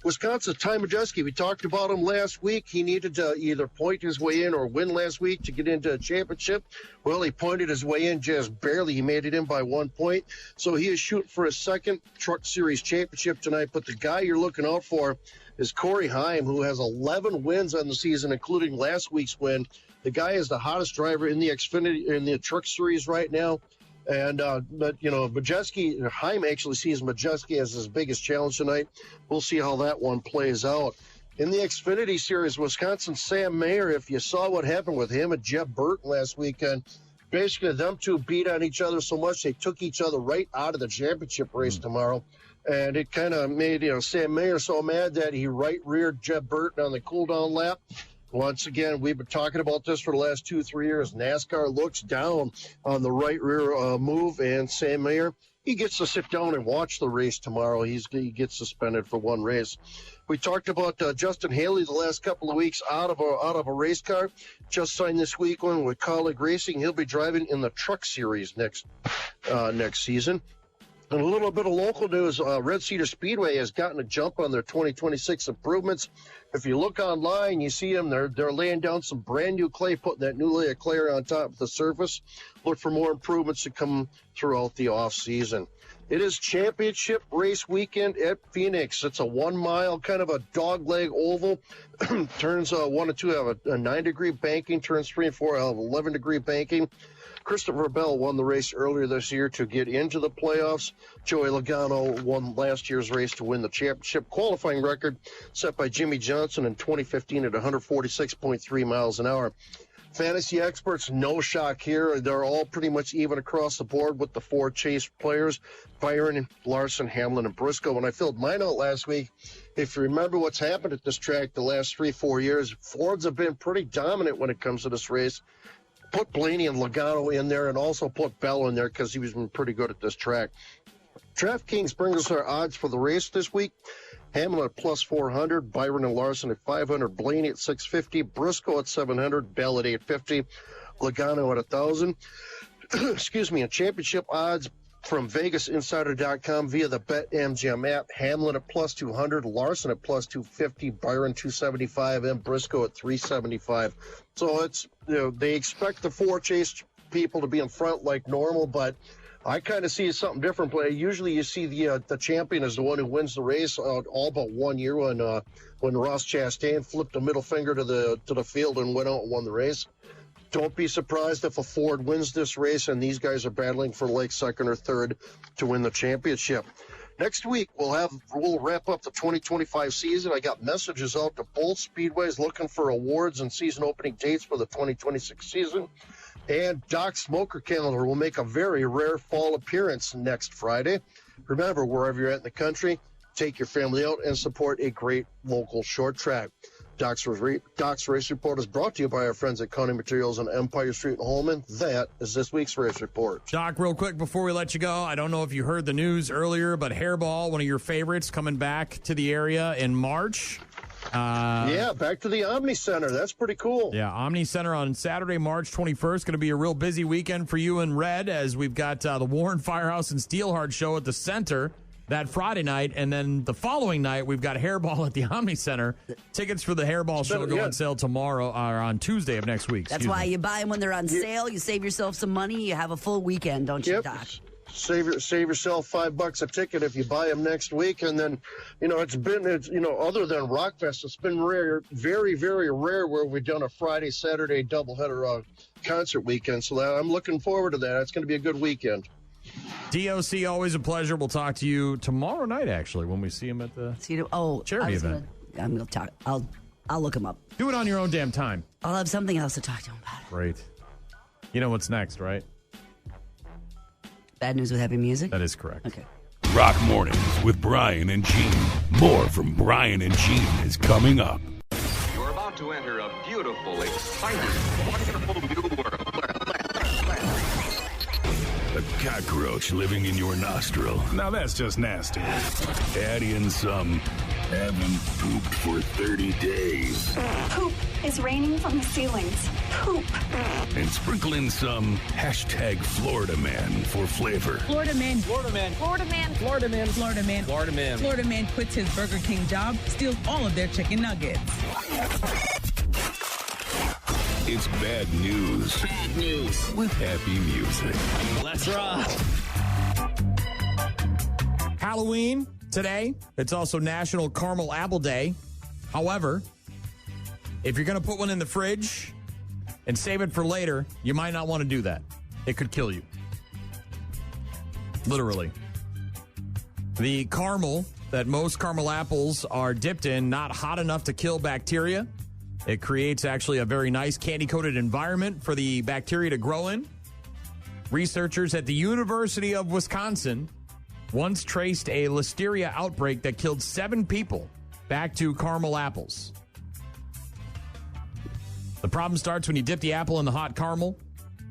Wisconsin's Ty Majeski. We talked about him last week. He needed to either point his way in or win last week to get into a championship. Well, he pointed his way in just barely. He made it in by 1 point. So he is shooting for his second Truck Series championship tonight. But the guy you're looking out for is Corey Heim, who has 11 wins on the season, including last week's win. The guy is the hottest driver in the Xfinity, in the Truck Series right now. And, Majeski, Heim actually sees Majeski as his biggest challenge tonight. We'll see how that one plays out. In the Xfinity Series, Wisconsin's Sam Mayer, if you saw what happened with him and Jeb Burton last weekend, basically them two beat on each other so much they took each other right out of the championship race tomorrow. And it kind of made, Sam Mayer so mad that he right-reared Jeb Burton on the cool-down lap. Once again, we've been talking about this for the last 2-3 years. NASCAR looks down on the right rear move, and Sam Mayer, he gets to sit down and watch the race tomorrow. He gets suspended for one race. We talked about Justin Haley the last couple of weeks out of a race car. Just signed this week one with Colleague Racing. He'll be driving in the Truck Series next season. And a little bit of local news, Red Cedar Speedway has gotten a jump on their 2026 improvements. If you look online, you see them. They're laying down some brand new clay, putting that new layer of clay on top of the surface. Look for more improvements to come throughout the off season. It is championship race weekend at Phoenix. It's a 1 mile, kind of a dogleg oval. Turns 1 and 2 have a 9-degree banking. Turns 3 and 4 have 11-degree banking. Christopher Bell won the race earlier this year to get into the playoffs. Joey Logano won last year's race to win the championship. Qualifying record set by Jimmy Johnson in 2015 at 146.3 miles an hour. Fantasy experts, no shock here. They're all pretty much even across the board with the 4 chase players, Byron, Larson, Hamlin, and Briscoe. When I filled mine out last week, if you remember what's happened at this track the last 3-4 years, Fords have been pretty dominant when it comes to this race. Put Blaney and Logano in there and also put Bell in there because he was been pretty good at this track. DraftKings brings us our odds for the race this week. Hamlin at plus 400, Byron and Larson at 500, Blaney at 650, Briscoe at 700, Bell at 850, Logano at 1,000. Excuse me, and championship odds from VegasInsider.com via the BetMGM app. Hamlin at plus 200, Larson at plus 250, Byron 275, and Briscoe at 375. So it's, they expect the 4 chase people to be in front like normal, but I kind of see something different. But usually you see the champion is the one who wins the race. All but 1 year when Ross Chastain flipped the middle finger to the field and went out and won the race. Don't be surprised if a Ford wins this race and these guys are battling for like second or third to win the championship. Next week, we'll wrap up the 2025 season. I got messages out to both speedways looking for awards and season opening dates for the 2026 season. And Doc's Smoker Calendar will make a very rare fall appearance next Friday. Remember, wherever you're at in the country, take your family out and support a great local short track. Doc's Race Report is brought to you by our friends at County Materials on Empire Street in Holman. That is this week's Race Report. Doc, real quick before we let you go, I don't know if you heard the news earlier, but Hairball, one of your favorites, coming back to the area in March. Yeah, back to the Omni Center. That's pretty cool. Yeah, Omni Center on Saturday, March 21st. Going to be a real busy weekend for you in Red, as we've got the Warren Firehouse and Steelheart show at the center that Friday night, and then the following night we've got Hairball at the Omni Center. Tickets for the Hairball show go on sale tomorrow or on Tuesday of next week. That's why you buy them when they're on sale. You save yourself some money. You have a full weekend, don't you, Doc? Save yourself $5 a ticket if you buy them next week. And then, it's other than Rockfest, it's been rare, very, very rare where we've done a Friday, Saturday doubleheader concert weekend. So I'm looking forward to that. It's going to be a good weekend. DOC, always a pleasure. We'll talk to you tomorrow night, actually, when we see him at the charity event. I'm going to talk. I'll look him up. Do it on your own damn time. I'll have something else to talk to him about. Great. You know what's next, right? Bad News with Happy Music? That is correct. Okay. Rock Mornings with Brian and Gene. More from Brian and Gene is coming up. You're about to enter a beautiful, exciting, wonderful new world. A cockroach living in your nostril. Now that's just nasty. Add in some haven't pooped for 30 days. Poop is raining from the ceilings. Poop. And sprinkle in some hashtag Florida Man for flavor. Florida Man. Florida Man. Florida Man. Florida Man. Florida Man. Florida Man. Florida Man quits his Burger King job, steals all of their chicken nuggets. It's bad news. Bad news. With happy music. Let's rock. Halloween today. It's also National Caramel Apple Day. However, if you're going to put one in the fridge and save it for later, you might not want to do that. It could kill you. Literally. The caramel that most caramel apples are dipped in, not hot enough to kill bacteria. It creates actually a very nice candy-coated environment for the bacteria to grow in. Researchers at the University of Wisconsin once traced a listeria outbreak that killed 7 people back to caramel apples. The problem starts when you dip the apple in the hot caramel.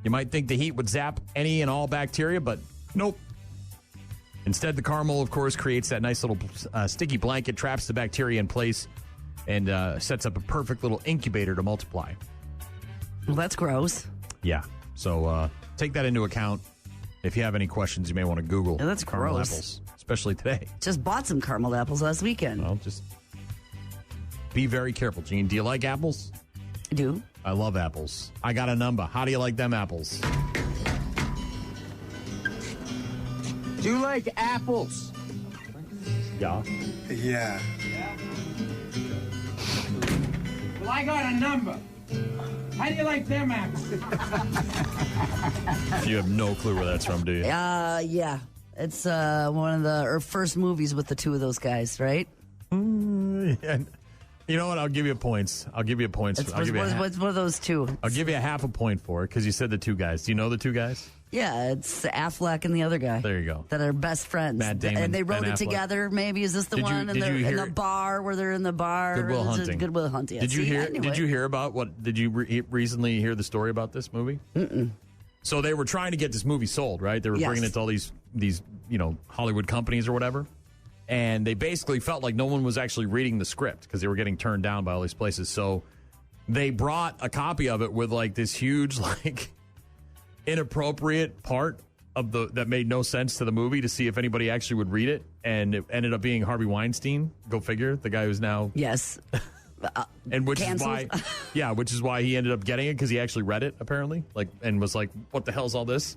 You might think the heat would zap any and all bacteria, but nope. Instead, the caramel, of course, creates that nice little sticky blanket, traps the bacteria in place, and sets up a perfect little incubator to multiply. Well, that's gross. Yeah. So take that into account. If you have any questions, you may want to Google that's caramel gross. apples, especially today. Just bought some caramel apples last weekend. Well, just be very careful, Gene. Do you like apples? I do. I love apples. I got a number. How do you like them apples? Do you like apples? Yeah. Yeah. Well, I got a number. How do you like them apples? You have no clue where that's from, do you? Yeah. It's one of the first movies with the two of those guys, right? Yeah. You know what? I'll give you points. I'll give you points. What's one of those two? I'll give you a half a point for it because you said the two guys. Do you know the two guys? Yeah, it's Affleck and the other guy. There you go. That are best friends. Matt Damon and they wrote Ben it Affleck. together. Maybe is this the Did you- one? did And they're you in hear- the bar where they're in the bar. Good Will Hunting. Good Will Hunting. Did you hear? I knew Did it. you hear about what? Did you recently hear the story about this movie? Mm-mm. So they were trying to get this movie sold, right? They were Yes. bringing it to all these Hollywood companies or whatever, and they basically felt like no one was actually reading the script because they were getting turned down by all these places. So they brought a copy of it with like this huge inappropriate part of that made no sense to the movie to see if anybody actually would read it, and it ended up being Harvey Weinstein. Go figure, the guy who's now and which canceled. which is why he ended up getting it because he actually read it apparently, and was like, "What the hell's all this?"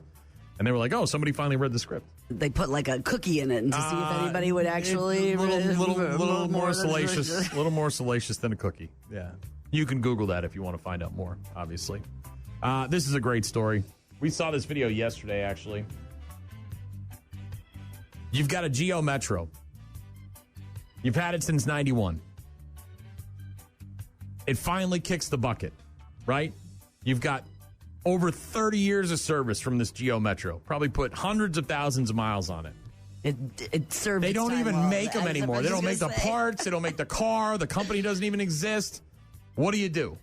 And they were like, "Oh, somebody finally read the script." They put like a cookie in it and to see if anybody would actually little more salacious, than- little more salacious than a cookie. Yeah, you can Google that if you want to find out more. Obviously, this is a great story. We saw this video yesterday, actually. You've got a Geo Metro. You've had it since 91. It finally kicks the bucket, right? You've got over 30 years of service from this Geo Metro. Probably put hundreds of thousands of miles on it. It served. They its don't time even well. make them I was anymore. They just don't make the gonna say. parts. They don't make the car. The company doesn't even exist. What do?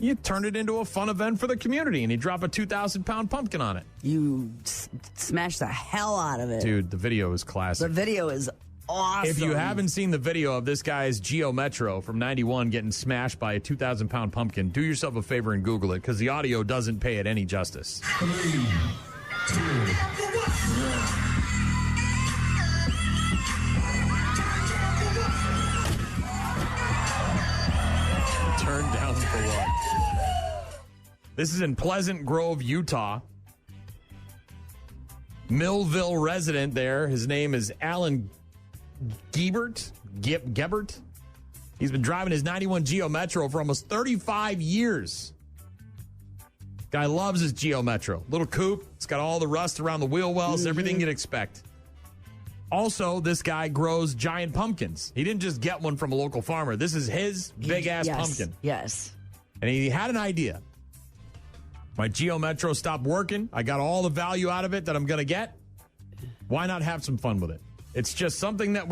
You turn it into a fun event for the community, and you drop a 2,000-pound pumpkin on it. You smash the hell out of it. Dude, the video is classic. The video is awesome. If you haven't seen the video of this guy's Geo Metro from 91 getting smashed by a 2,000-pound pumpkin, do yourself a favor and Google it, because the audio doesn't pay it any justice. 3, 2, 1. Turned down for what? This is in Pleasant Grove, Utah. Millville resident there. His name is Alan Gebert. He's been driving his 91 Geo Metro for almost 35 years. Guy loves his Geo Metro. Little coupe. It's got all the rust around the wheel wells, everything you'd expect. Also, this guy grows giant pumpkins. He didn't just get one from a local farmer. This is his big-ass pumpkin. Yes. And he had an idea. My Geo Metro stopped working. I got all the value out of it that I'm going to get. Why not have some fun with it? It's just something that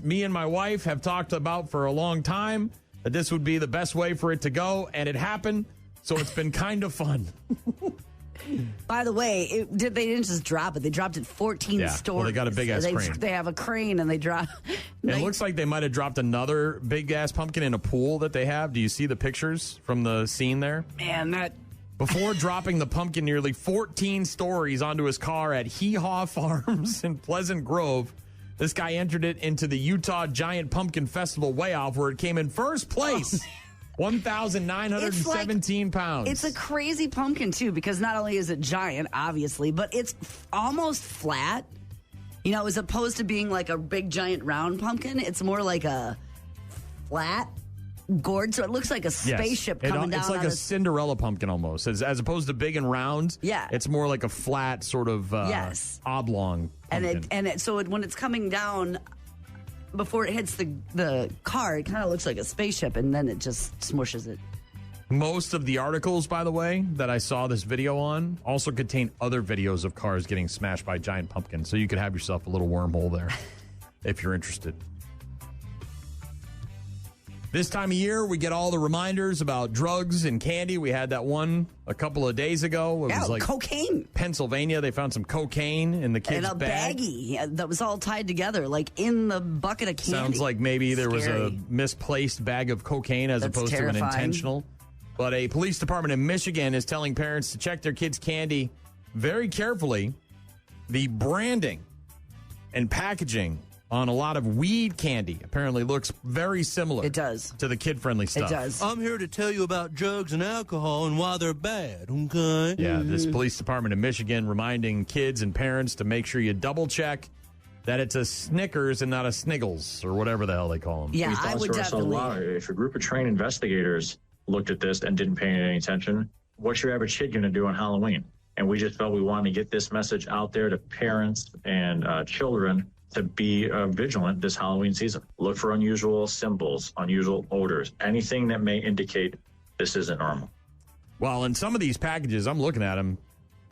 me and my wife have talked about for a long time, that this would be the best way for it to go, and it happened, so it's been kind of fun. By the way, they didn't just drop it. They dropped it 14 stories. Well, they got a big-ass crane. They have a crane, and they drop... It looks like they might have dropped another big-ass pumpkin in a pool that they have. Do you see the pictures from the scene there? Man, that... Before dropping the pumpkin nearly 14 stories onto his car at Hee Haw Farms in Pleasant Grove, this guy entered it into the Utah Giant Pumpkin Festival Way-Off, where it came in first place. 1,917 pounds. It's a crazy pumpkin, too, because not only is it giant, obviously, but it's almost flat. You know, as opposed to being like a big, giant, round pumpkin, it's more like a flat gourd, so it looks like a spaceship coming down. It's like a Cinderella pumpkin almost. As opposed to big and round, it's more like a flat sort of oblong pumpkin. So when it's coming down, before it hits the car, it kind of looks like a spaceship, and then it just smushes it. Most of the articles, by the way, that I saw this video on also contain other videos of cars getting smashed by giant pumpkins, so you could have yourself a little wormhole there if you're interested. This time of year, we get all the reminders about drugs and candy. We had that one a couple of days ago. It was like cocaine. Pennsylvania, they found some cocaine in the kids' and a bag. baggie that was all tied together, like in the bucket of candy. Sounds like maybe there was a misplaced bag of cocaine as opposed to an intentional. But a police department in Michigan is telling parents to check their kids' candy very carefully. The branding and packaging on a lot of weed candy apparently looks very similar. It does. To the kid-friendly stuff. It does. I'm here to tell you about drugs and alcohol and why they're bad, okay? Yeah, this police department in Michigan reminding kids and parents to make sure you double-check that it's a Snickers and not a Sniggles or whatever the hell they call them. Yeah, I would definitely. Wow, if a group of trained investigators looked at this and didn't pay any attention, what's your average kid going to do on Halloween? And we just felt we wanted to get this message out there to parents and children to be vigilant this Halloween season. Look for unusual symbols, unusual odors, anything that may indicate this isn't normal. Well, in some of these packages, I'm looking at them,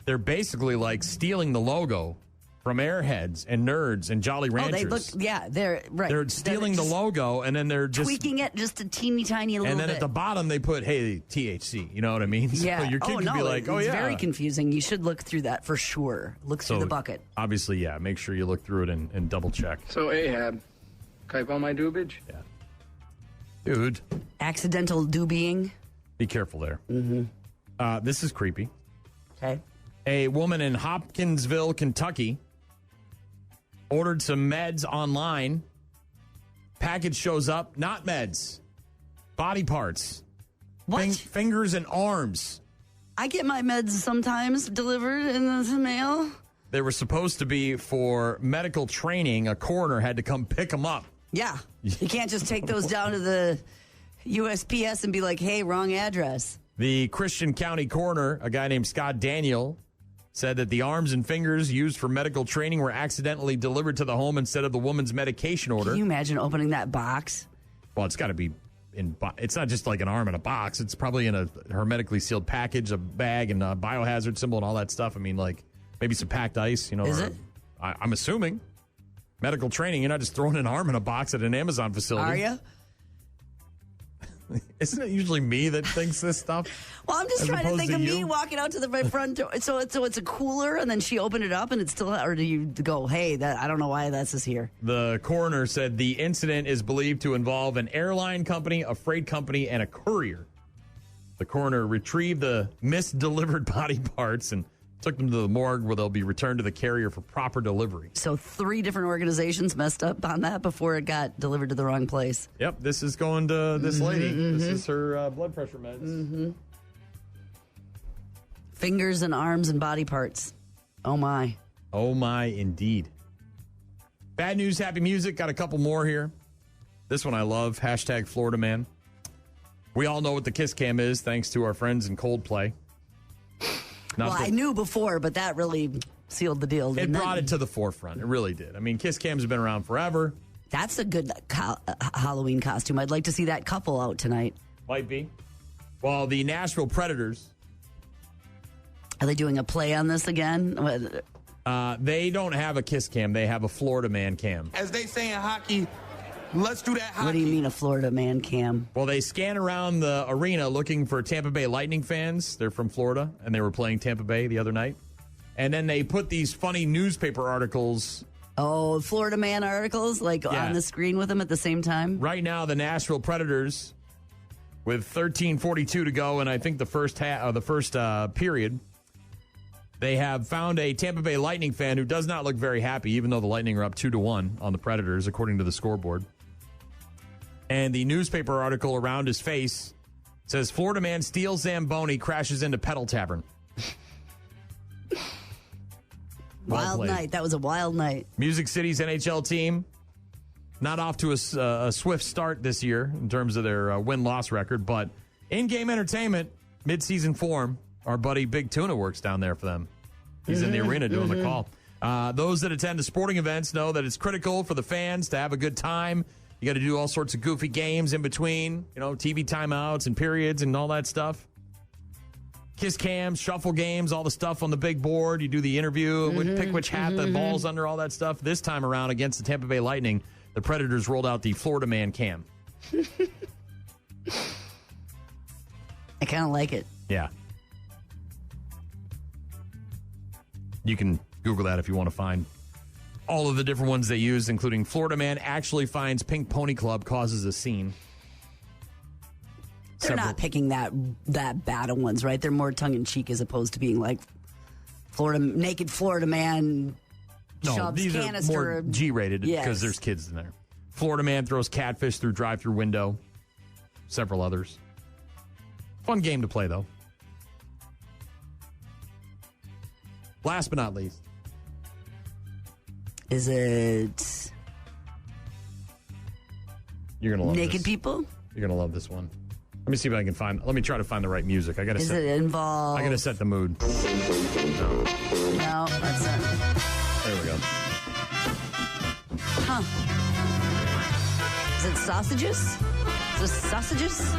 they're basically like stealing the logo from Airheads and Nerds and Jolly Ranchers. Oh, they look, yeah, they're right. They're stealing the logo, and then they're just tweaking it just a teeny tiny little bit. And then at the bottom, they put, hey, THC. You know what I mean? Yeah. So your kid could be like, it's very confusing. You should look through that for sure. Look through the bucket. Obviously, yeah. Make sure you look through it and double check. So, Ahab, type on my doobage? Yeah. Dude. Accidental doobieing. Be careful there. Mm-hmm. This is creepy. Okay. A woman in Hopkinsville, Kentucky, ordered some meds online. Package shows up, not meds, body parts. What? Fingers and arms. I get my meds sometimes delivered in the mail. They were supposed to be for medical training. A coroner had to come pick them up. Yeah. You can't just take those down to the USPS and be like, hey, wrong address. The Christian County coroner, a guy named Scott Daniel, said that the arms and fingers used for medical training were accidentally delivered to the home instead of the woman's medication order. Can you imagine opening that box? Well, it's got to be it's not just like an arm in a box. It's probably in a hermetically sealed package, a bag, and a biohazard symbol and all that stuff. I mean, like maybe some packed ice, you know. Is it? I'm assuming. Medical training, you're not just throwing an arm in a box at an Amazon facility. Are you? Isn't it usually me that thinks this stuff? Well, I'm just trying to think of me walking out to my front door. So it's a cooler, and then she opened it up, and it's still, or do you go, hey, I don't know why this is here. The coroner said the incident is believed to involve an airline company, a freight company, and a courier. The coroner retrieved the misdelivered body parts and took them to the morgue where they'll be returned to the carrier for proper delivery. So 3 different organizations messed up on that before it got delivered to the wrong place. Yep, this is going to this lady. This is her blood pressure meds. Mm-hmm. Fingers and arms and body parts. Oh, my. Oh, my, indeed. Bad news, happy music. Got a couple more here. This one I love. Hashtag Florida Man. We all know what the Kiss Cam is, thanks to our friends in Coldplay. I knew before, but that really sealed the deal. It brought it to the forefront. It really did. I mean, Kiss Cams have been around forever. That's a good Halloween costume. I'd like to see that couple out tonight. Might be. Well, the Nashville Predators. Are they doing a play on this again? They don't have a Kiss Cam. They have a Florida Man Cam. As they say in hockey, let's do that hockey. What do you mean a Florida Man Cam? Well, they scan around the arena looking for Tampa Bay Lightning fans. They're from Florida, and they were playing Tampa Bay the other night. And then they put these funny newspaper articles. Oh, Florida Man articles, on the screen with them at the same time? Right now, the Nashville Predators, with 13:42 to go, and I think the first period, they have found a Tampa Bay Lightning fan who does not look very happy, even though the Lightning are up 2-1 on the Predators, according to the scoreboard. And the newspaper article around his face says, Florida man steals Zamboni, crashes into Pedal Tavern. Wild night. That was a wild night. Music City's NHL team, not off to a swift start this year in terms of their win-loss record, but in-game entertainment, mid-season form, our buddy Big Tuna works down there for them. He's in the arena doing the call. Those that attend the sporting events know that it's critical for the fans to have a good time. You got to do all sorts of goofy games in between, TV timeouts and periods and all that stuff. Kiss cams, shuffle games, all the stuff on the big board. You do the interview, pick which hat the ball's under, all that stuff. This time around against the Tampa Bay Lightning, the Predators rolled out the Florida Man Cam. I kind of like it. Yeah. You can Google that if you want to find all of the different ones they use, including Florida man actually finds Pink Pony Club causes a scene. They're not picking that bad of ones, right? They're more tongue-in-cheek as opposed to being like naked Florida man shoves these canister. are more G-rated because there's kids in there. Florida man throws catfish through drive-through window. Several others. Fun game to play, though. Last but not least. Is it... You're going to love naked this. people? You're going to love this one. Let me see if I can find... Let me try to find the right music. I got to set... Is it involved... I got to set the mood. No, that's not... There we go. Huh. Is it sausages? Is it sausages?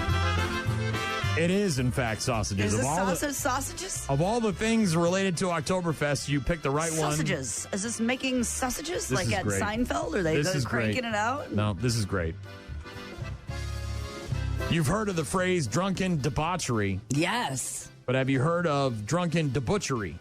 It is, in fact, sausages. Is it sausages? Of all the things related to Oktoberfest, you picked the right one. Sausages. Is this making sausages this like at great. Seinfeld? Are they cranking it out? No, this is great. You've heard of the phrase drunken debauchery. Yes. But have you heard of drunken debauchery?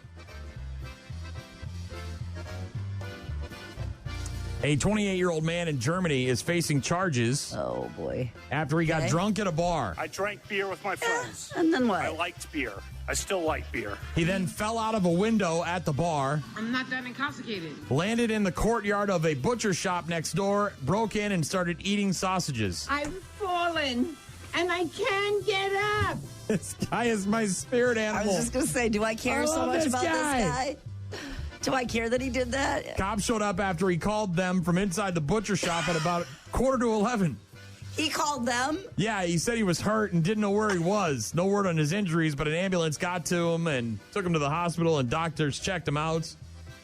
A 28-year-old man in Germany is facing charges. Oh, boy. After he got drunk at a bar. I drank beer with my friends. And then what? I liked beer. I still like beer. He then fell out of a window at the bar. I'm not that intoxicated. Landed in the courtyard of a butcher shop next door, broke in and started eating sausages. I've fallen, and I can't get up. This guy is my spirit animal. I was just going to say, do I care so much about this guy? Do I care that he did that? Cops showed up after he called them from inside the butcher shop at about 11:15. He called them? Yeah, he said he was hurt and didn't know where he was. No word on his injuries, but an ambulance got to him and took him to the hospital, and doctors checked him out.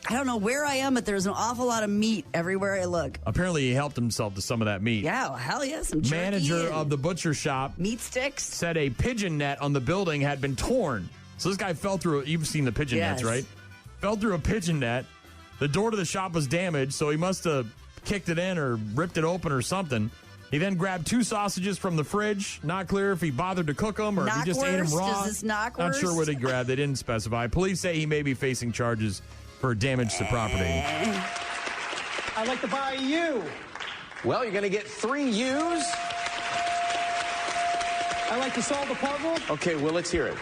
I don't know where I am, but there's an awful lot of meat everywhere I look. Apparently, he helped himself to some of that meat. Yeah, well, hell yeah, some jerky. Manager of the butcher shop, meat sticks, said a pigeon net on the building had been torn. So this guy fell through. You've seen the pigeon nets, right? Fell through a pigeon net. The door to the shop was damaged, so he must have kicked it in or ripped it open or something. He then grabbed 2 sausages from the fridge. Not clear if he bothered to cook them or if he just ate them raw. Does this knock Not worse? sure what he grabbed. They didn't specify. Police say he may be facing charges for damage to property. I'd like to buy you. Well, you're going to get 3 U's. I'd like to solve the puzzle. Okay, well, let's hear it.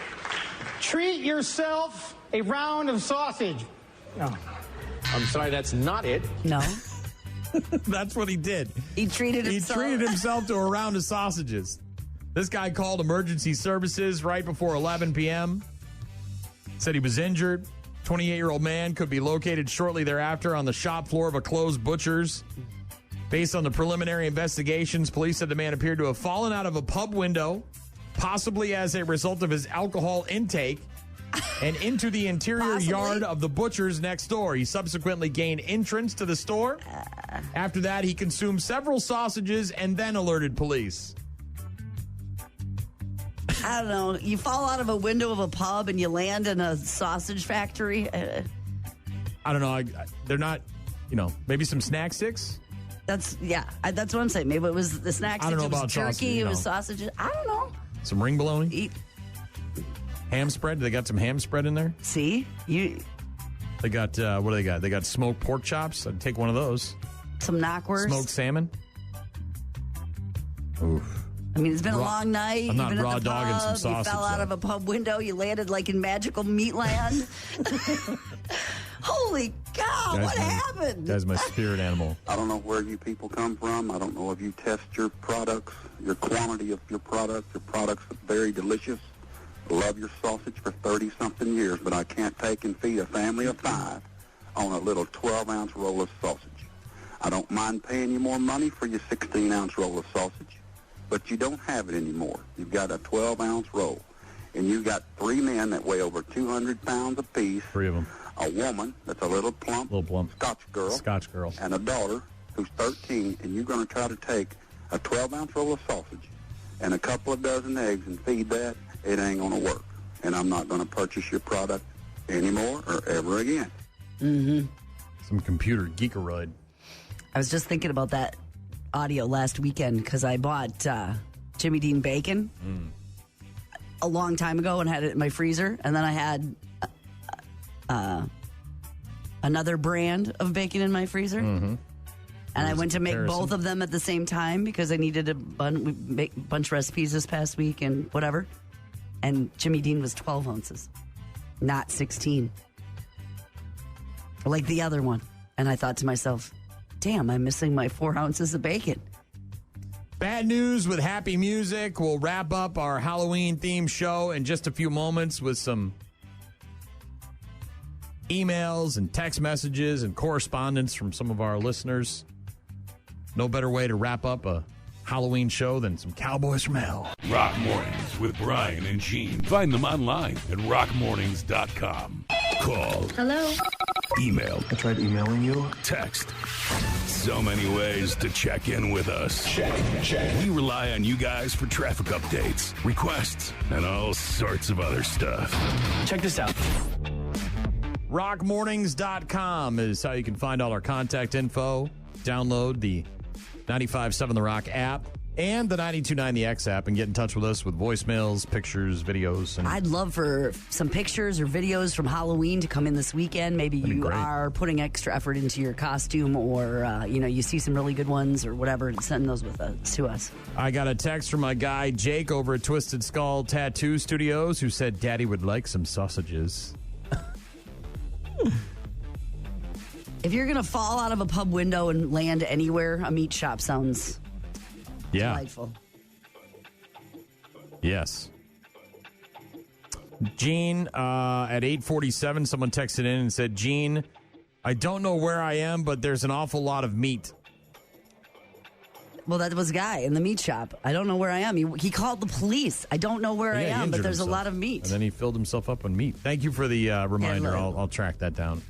Treat yourself a round of sausage. No. I'm sorry, that's not it. No. That's what he did. He treated himself. He treated himself to a round of sausages. This guy called emergency services right before 11 p.m. Said he was injured. 28-year-old man could be located shortly thereafter on the shop floor of a closed butcher's. Based on the preliminary investigations, police said the man appeared to have fallen out of a pub window, possibly as a result of his alcohol intake, and into the interior yard of the butcher's next door. He subsequently gained entrance to the store. After that, he consumed several sausages and then alerted police. I don't know. You fall out of a window of a pub and you land in a sausage factory. I don't know. They're not, maybe some snack sticks? That's what I'm saying. Maybe it was the snack sticks. I don't know it was about jerky. sausage, It was sausages. I don't know. Some ring bologna? Ham spread? They got some ham spread in there? See? They got, what do they got? They got smoked pork chops. I'd take one of those. Some knockwurst. Smoked salmon. Oof. I mean, it's been a long night. I'm not You've been raw at the dogging pub, some sausage. You fell out of a pub window. You landed like in magical meat land. Holy cow, what happened? That's my spirit animal. I don't know where you people come from. I don't know if you test your products, your quantity of your products. Your products are very delicious. I love your sausage for 30-something years, but I can't take and feed a family of 5 on a little 12-ounce roll of sausage. I don't mind paying you more money for your 16-ounce roll of sausage, but you don't have it anymore. You've got a 12-ounce roll, and you've got 3 men that weigh over 200 pounds apiece. 3 of them. A woman that's a little plump Scotch girl, and a daughter who's 13, and you're going to try to take a 12-ounce roll of sausage and a couple of dozen eggs and feed that. It ain't going to work, and I'm not going to purchase your product anymore or ever again. Mm-hmm. Some computer geekeroid. I was just thinking about that audio last weekend because I bought Jimmy Dean bacon a long time ago and had it in my freezer. And then I had another brand of bacon in my freezer. Mm-hmm. And I went to make both of them at the same time because I needed a bunch of recipes this past week and whatever. And Jimmy Dean was 12 ounces, not 16. Like the other one. And I thought to myself, damn, I'm missing my 4 ounces of bacon. Bad news with happy music. We'll wrap up our Halloween-themed show in just a few moments with some emails and text messages and correspondence from some of our listeners. No better way to wrap up a Halloween show than some Cowboys from Hell. Rock Mornings with Brian and Gene. Find them online at rockmornings.com. Call. Hello. Email. I tried emailing you. Text. So many ways to check in with us. Check. We rely on you guys for traffic updates, requests, and all sorts of other stuff. Check this out. Rockmornings.com is how you can find all our contact info. Download the 95.7 The Rock app and the 92.9 The X app and get in touch with us with voicemails, pictures, videos. And I'd love for some pictures or videos from Halloween to come in this weekend. Maybe you are putting extra effort into your costume or, you see some really good ones or whatever and send those to us. I got a text from my guy, Jake, over at Twisted Skull Tattoo Studios who said Daddy would like some sausages. If you're going to fall out of a pub window and land anywhere, a meat shop sounds delightful. Yes. Gene, at 8:47, someone texted in and said, Gene, I don't know where I am, but there's an awful lot of meat. Well, that was a guy in the meat shop. I don't know where I am. He called the police. I don't know where I am, but there's a lot of meat. And then he filled himself up on meat. Thank you for the reminder. I'll track that down.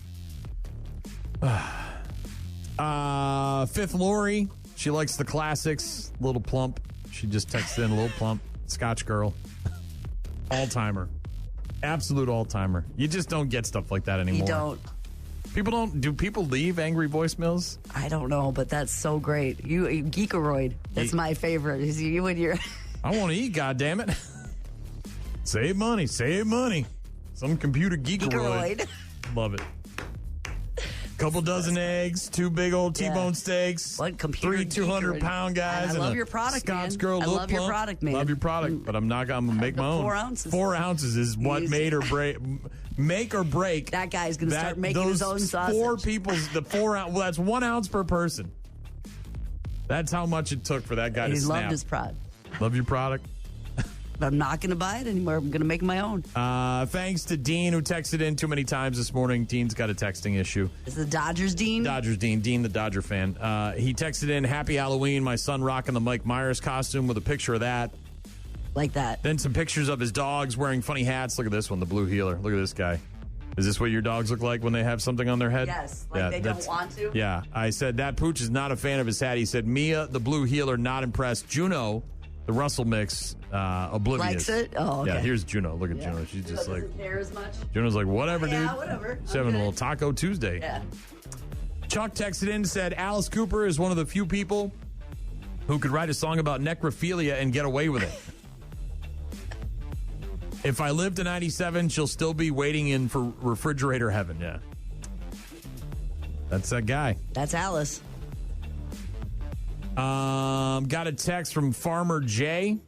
Fifth Lori, she likes the classics. Little Plump. She just texted in Little Plump. Scotch Girl. All-timer. Absolute all-timer. You just don't get stuff like that anymore. You don't. Do people leave angry voicemails? I don't know, but that's so great. You Geekaroid. That's my favorite. Is you and your I want to eat, goddammit. Save money. Some computer geekaroid. Love it. Couple dozen eggs, 2 big old T-bone steaks, what computer 3 200-pound guys. I love your product, Scotch man. Girl, I love your product, man. Love your product, but I'm going to make my own. 4 ounces. 4 ounces is what make or break. That guy's going to start making his own sausage. 4 people's, the 4 ounce, well, that's 1 ounce per person. That's how much it took for that guy to snap. He loved his product. Love your product. But I'm not going to buy it anymore. I'm going to make my own. Thanks to Dean, who texted in too many times this morning. Dean's got a texting issue. Is the Dodgers Dean? Dodgers Dean. Dean, the Dodger fan. He texted in, Happy Halloween, my son rocking the Mike Myers costume with a picture of that. Like that. Then some pictures of his dogs wearing funny hats. Look at this one, the blue healer. Look at this guy. Is this what your dogs look like when they have something on their head? Yes, like they don't want to? Yeah. I said, that pooch is not a fan of his hat. He said, Mia, the blue healer, not impressed. Juno, the Russell mix, oblivious. Likes it? Oh, okay. Yeah, here's Juno. Look at Juno. She's just like... doesn't care as much? Juno's like, whatever, dude. Yeah, whatever. She's having a little Taco Tuesday. Yeah. Chuck texted in and said, Alice Cooper is one of the few people who could write a song about necrophilia and get away with it. If I live to 97, she'll still be waiting in for refrigerator heaven. Yeah. That's that guy. That's Alice. Got a text from Farmer Jay.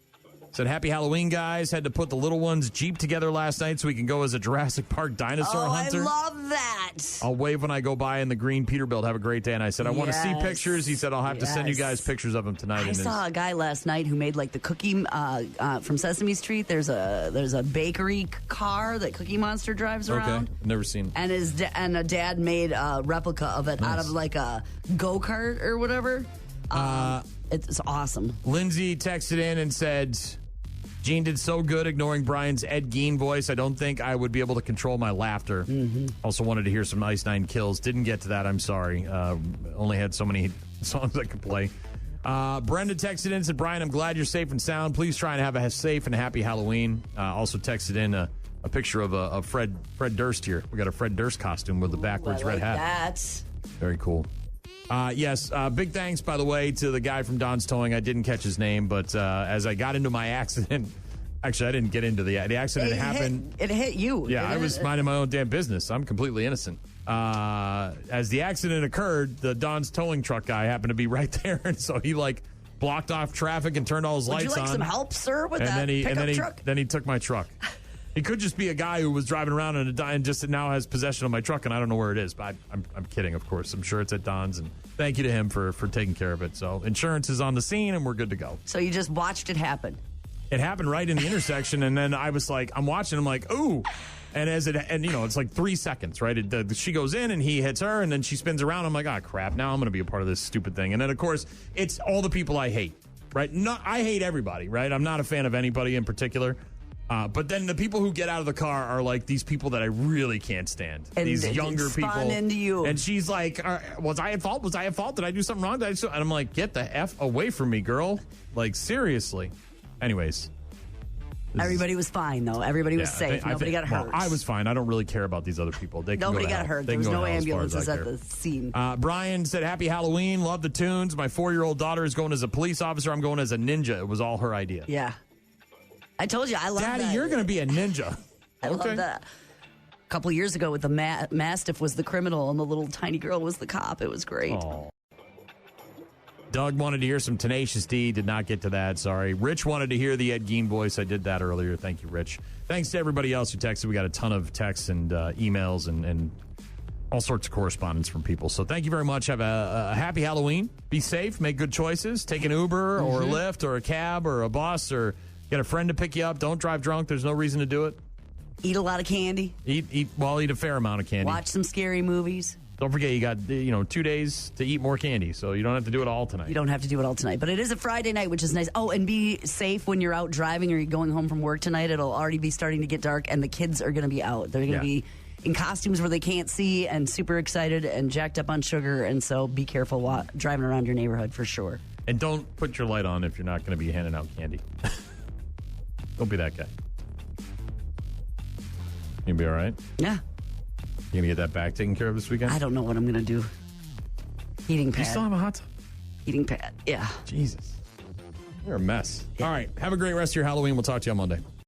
Said, Happy Halloween, guys. Had to put the little one's Jeep together last night so we can go as a Jurassic Park dinosaur hunter. I love that. I'll wave when I go by in the green Peterbilt. Have a great day. And I said, I want to see pictures. He said, I'll have to send you guys pictures of him tonight. I saw a guy last night who made like the cookie from Sesame Street. There's a bakery car that Cookie Monster drives around. Okay, never seen. And a dad made a replica of it out of like a go-kart or whatever. It's awesome. Lindsay texted in and said, Gene did so good ignoring Brian's Ed Gein voice. I don't think I would be able to control my laughter. Mm-hmm. Also wanted to hear some Ice Nine Kills. Didn't get to that. I'm sorry. Only had so many songs I could play. Brenda texted in and said, Brian, I'm glad you're safe and sound. Please try and have a safe and happy Halloween. Also texted in a picture of Fred Durst here. We got a Fred Durst costume with the backwards red hat. That. Very cool. Yes, big thanks, by the way, to the guy from Don's Towing. I didn't catch his name, but as I got into my accident, actually, I didn't get into the accident. It happened. It hit you. Yeah, I was minding my own damn business. I'm completely innocent. As the accident occurred, the Don's Towing truck guy happened to be right there, and so he blocked off traffic and turned all his lights on. Would you like some help, sir, with that pickup truck? Then he took my truck. He could just be a guy who was driving around and just now has possession of my truck, and I don't know where it is. But I'm kidding, of course. I'm sure it's at Don's, and thank you to him for taking care of it. So insurance is on the scene, and we're good to go. So you just watched it happen. It happened right in the intersection, and then I was like, I'm watching, I'm like, ooh. And it's like 3 seconds, right? She goes in, and he hits her, and then she spins around. I'm like, oh, crap, now I'm going to be a part of this stupid thing. And then, of course, it's all the people I hate, right? I hate everybody, right? I'm not a fan of anybody in particular. But then the people who get out of the car are like these people that I really can't stand. And these younger people. Into you. And she's like, was I at fault? Was I at fault? Did I do something wrong? And I'm like, get the F away from me, girl. Like, seriously. Anyways. Everybody was fine, though. Everybody was safe. Nobody got hurt. I was fine. I don't really care about these other people. Nobody got hurt. There was no ambulances at the scene. Brian said, happy Halloween. Love the tunes. My 4-year-old daughter is going as a police officer. I'm going as a ninja. It was all her idea. Yeah. I told you, I love that. Daddy, you're going to be a ninja. I love that. A couple years ago with the Mastiff was the criminal and the little tiny girl was the cop. It was great. Aww. Doug wanted to hear some Tenacious D. Did not get to that. Sorry. Rich wanted to hear the Ed Gein voice. I did that earlier. Thank you, Rich. Thanks to everybody else who texted. We got a ton of texts and emails and all sorts of correspondence from people. So thank you very much. Have a happy Halloween. Be safe. Make good choices. Take an Uber or a Lyft or a cab or a bus or get a friend to pick you up. Don't drive drunk. There's no reason to do it. Eat a lot of candy. Eat a fair amount of candy. Watch some scary movies. Don't forget, you got 2 days to eat more candy, so you don't have to do it all tonight. You don't have to do it all tonight, but it is a Friday night, which is nice. Oh, and be safe when you're out driving or you're going home from work tonight. It'll already be starting to get dark, and the kids are going to be out. They're going to be in costumes where they can't see and super excited and jacked up on sugar, and so be careful driving around your neighborhood for sure. And don't put your light on if you're not going to be handing out candy. Don't be that guy. You be all right? Yeah. You going to get that back taken care of this weekend? I don't know what I'm going to do. Heating pad. You still have a hot tub? Heating pad, yeah. Jesus. You're a mess. Yeah. All right. Have a great rest of your Halloween. We'll talk to you on Monday.